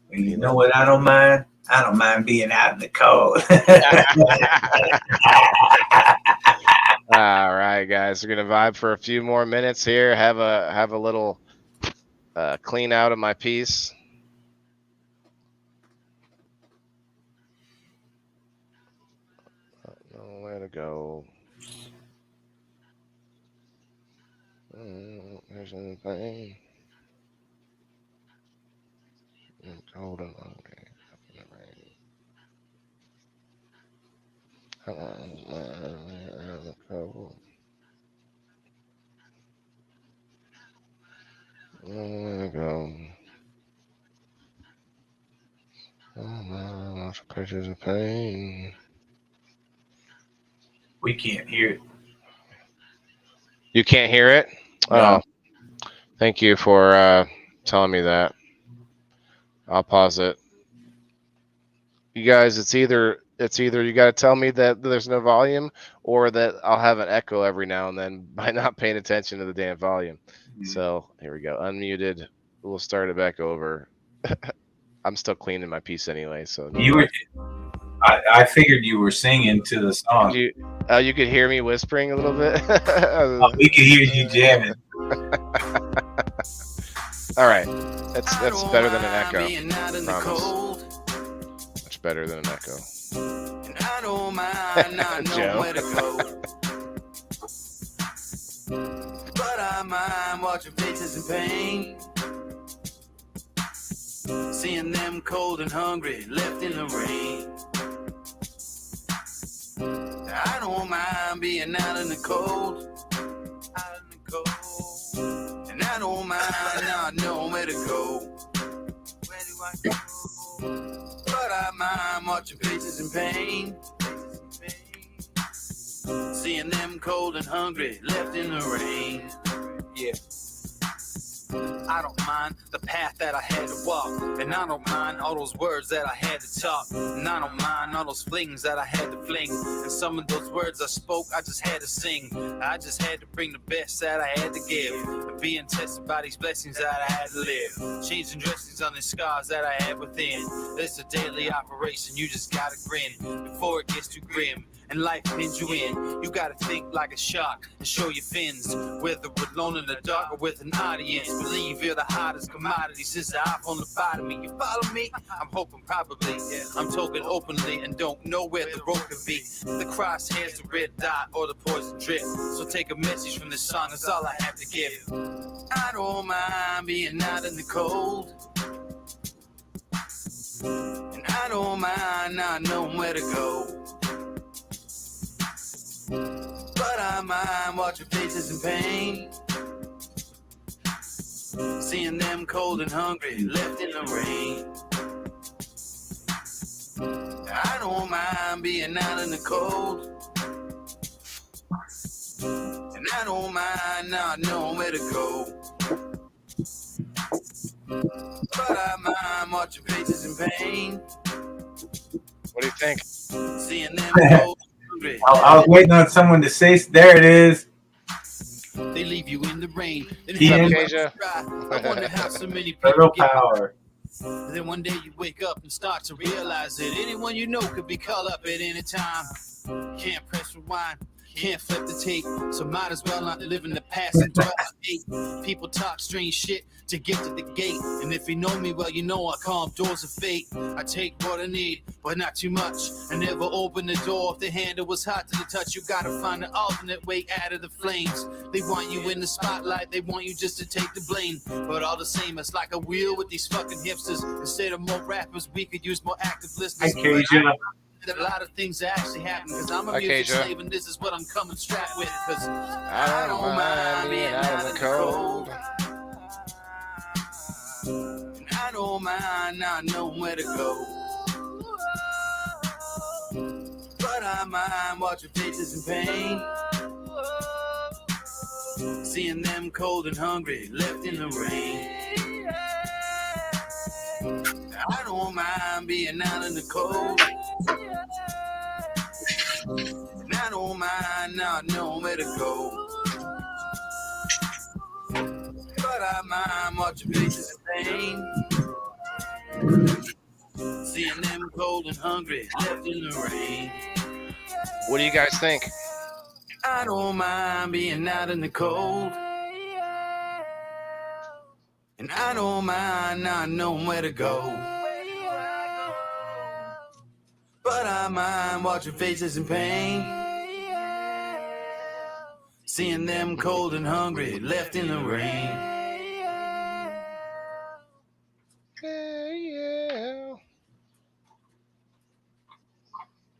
You know what? I don't mind. I don't mind being out in the cold. All right, guys, we're gonna vibe for a few more minutes here. Have a little clean out of my piece. Nowhere to go. There's anything. Cold and hungry. Nowhere to go. Lots of pictures of pain. We can't hear it. You can't hear it? No. Oh, thank you for telling me that. I'll pause it. You guys, it's either you got to tell me that there's no volume, or that I'll have an echo every now and then by not paying attention to the damn volume. So here we go. Unmuted. We'll start it back over. I'm still cleaning my piece anyway. So you were. I figured you were singing to the song. You could hear me whispering a little bit. We could hear you jamming. All right, that's better than an echo. Promise. Much better than an echo. And I don't mind not knowing where to go. But I mind watching faces in pain, seeing them cold and hungry, left in the rain. I don't mind being out in the cold, and I don't mind not knowing where to go. Where do I go? But I mind watching faces in pain, seeing them cold and hungry, left in the rain. Yeah. I don't mind the path that I had to walk, and I don't mind all those words that I had to talk, and I don't mind all those flings that I had to fling, and some of those words I spoke I just had to sing. I just had to bring the best that I had to give, and being tested by these blessings that I had to live, changing dressings on the scars that I had within. It's a daily operation, you just gotta grin before it gets too grim and life pins you in. You gotta think like a shark and show your fins, whether we're alone in the dark or with an audience. Believe you're the hottest commodity since the eye on the bottom of me. You follow me? I'm hoping probably. I'm talking openly and don't know where the road could be. The crosshairs, the red dot, or the poison drip. So take a message from this song, that's all I have to give. I don't mind being out in the cold, and I don't mind not knowing where to go. But I mind watching faces in pain, seeing them cold and hungry, left in the rain. I don't mind being out in the cold, I don't mind not knowing where to go. But I mind watching faces in pain. What do you think? Seeing them go hungry. I was waiting on someone to say, there it is. They leave you in the rain. Then What's up, Keisha? I wonder how so many people Turtle get. power. Then one day you wake up and start to realize that anyone you know could be called up at any time. Can't press rewind, can't flip the tape, so might as well not live in the past and dwell on hate. People talk strange shit to get to the gate, and if you know me well, you know I calm doors of fate. I take what I need, but not too much. I never open the door if the handle was hot to the touch. You gotta find an alternate way out of the flames. They want you in the spotlight, they want you just to take the blame. But all the same, it's like a wheel with these fucking hipsters. Instead of more rappers, we could use more active listeners. Hi, Keisha. That a lot of things actually happen, because I'm a Hi, music Keisha. slave, and this is what I'm coming strapped with. Because I don't mind being out in the cold. I don't mind not knowing where to go. But I mind watching faces in pain. Seeing them cold and hungry, left in the rain. I don't mind being out in the cold. And I don't mind not knowing where to go. But I mind watching faces in pain. Seeing them cold and hungry, left in the rain. What do you guys think? I don't mind being out in the cold. And I don't mind not knowing where to go. But I mind watching faces in pain. Seeing them cold and hungry, left in the rain. Yeah.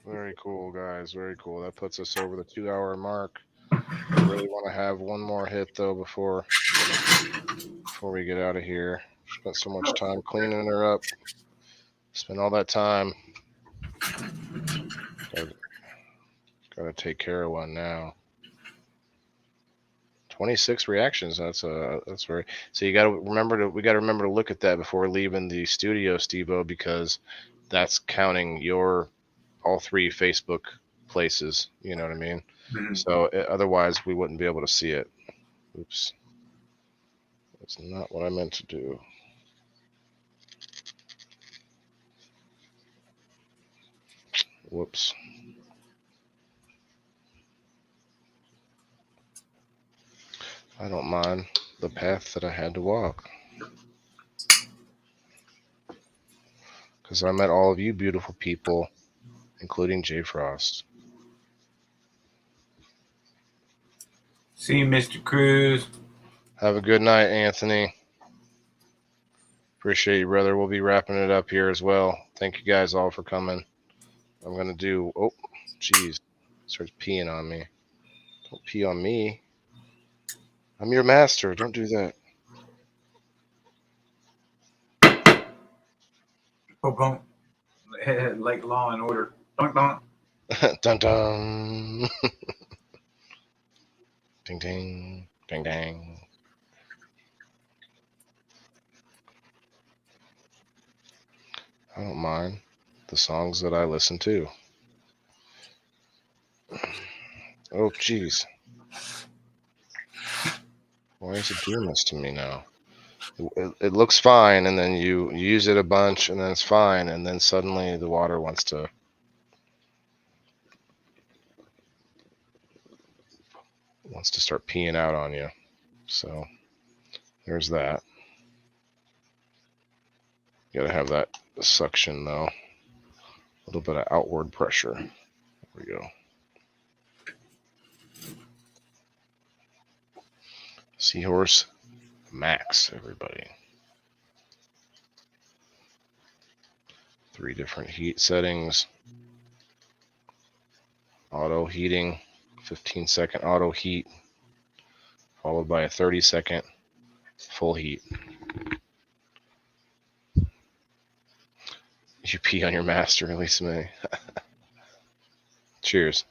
Very cool, guys. Very cool. That puts us over the 2-hour mark. Really want to have one more hit though before we get out of here. Spent so much time cleaning her up. Spent all that time. Gotta take care of one now. 26 reactions. That's very. So we got to remember to look at that before leaving the studio, Steve-O, because that's counting your all 3 Facebook places. You know what I mean? Mhm. So otherwise we wouldn't be able to see it. Oops. That's not what I meant to do. Whoops. I don't mind the path that I had to walk. Because I met all of you beautiful people, including Jay Frost. See you, Mr. Cruz. Have a good night, Anthony. Appreciate you, brother. We'll be wrapping it up here as well. Thank you guys all for coming. I'm going to do... Oh, jeez. Starts peeing on me. Don't pee on me. I'm your master. Don't do that. Boom, boom. Like Law and Order. Donk, donk. Dun dun. Ding ding. Ding dang. I don't mind the songs that I listen to. Oh, jeez. Why is it doing this to me now? It looks fine, and then you use it a bunch, and then it's fine, and then suddenly the water wants to start peeing out on you. So there's that. You gotta have that suction though. A little bit of outward pressure. There we go. Seahorse Max, everybody. 3 different heat settings. Auto heating, 15-second auto heat, followed by a 30-second full heat. You pee on your master, Lisa May. Cheers.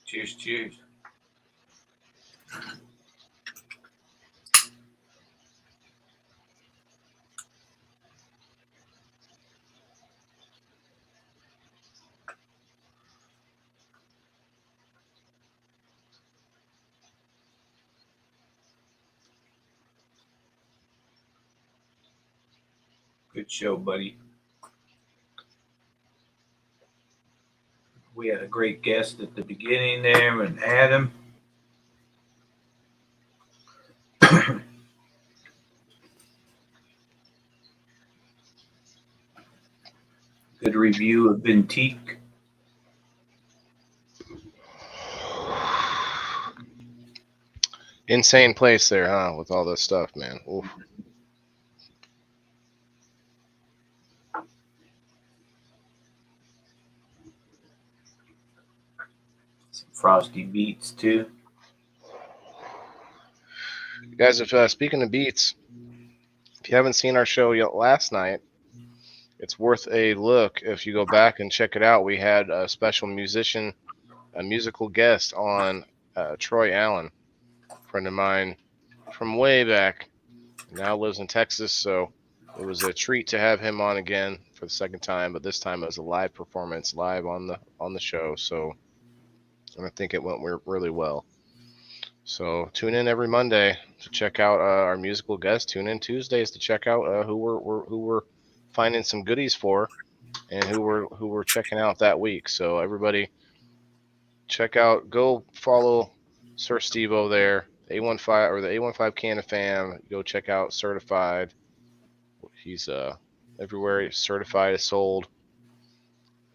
Cheers, cheers. Good show, buddy. We had a great guest at the beginning there, and Adam. Good review of Bentique. Insane place there, huh? With all this stuff, man. Oof. Some frosty beats too. You guys, if speaking of beats, if you haven't seen our show yet last night, it's worth a look. If you go back and check it out, we had a special musician, a musical guest on, Troy Allen, a friend of mine from way back. Now lives in Texas, so it was a treat to have him on again for the second time. But this time it was a live performance, live on the show. So I think it went really well. So tune in every Monday to check out our musical guests. Tune in Tuesdays to check out who we're finding some goodies for, and who we're checking out that week. So everybody, check out, go follow Sir Steve-O there, A15 or the A15 Can of Fam. Go check out Certified. He's everywhere. Certified is sold.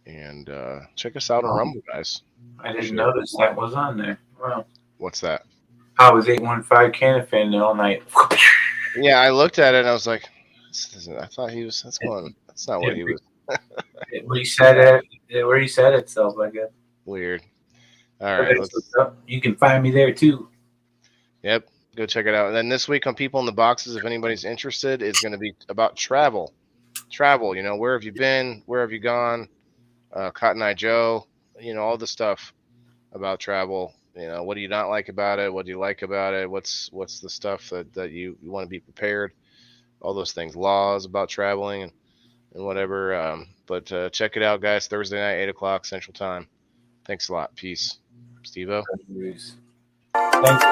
And check us out on Rumble, guys. I didn't notice that was on there. Wow. What's that? I was 815 Can of Fan all night. Yeah, I looked at it and I was like, I thought he was. That's not what he was. It reset itself, I guess. Weird. All right. You can find me there too. Yep. Go check it out. And then this week on People in the Boxes, if anybody's interested, it's going to be about travel. Travel, where have you been? Where have you gone? Cotton Eye Joe, all the stuff about travel. What do you not like about it? What do you like about it? What's the stuff that you want to be prepared? All those things, laws about traveling and whatever. But check it out, guys. Thursday night, 8 o'clock Central Time. Thanks a lot. Peace. Steve-O. Thanks.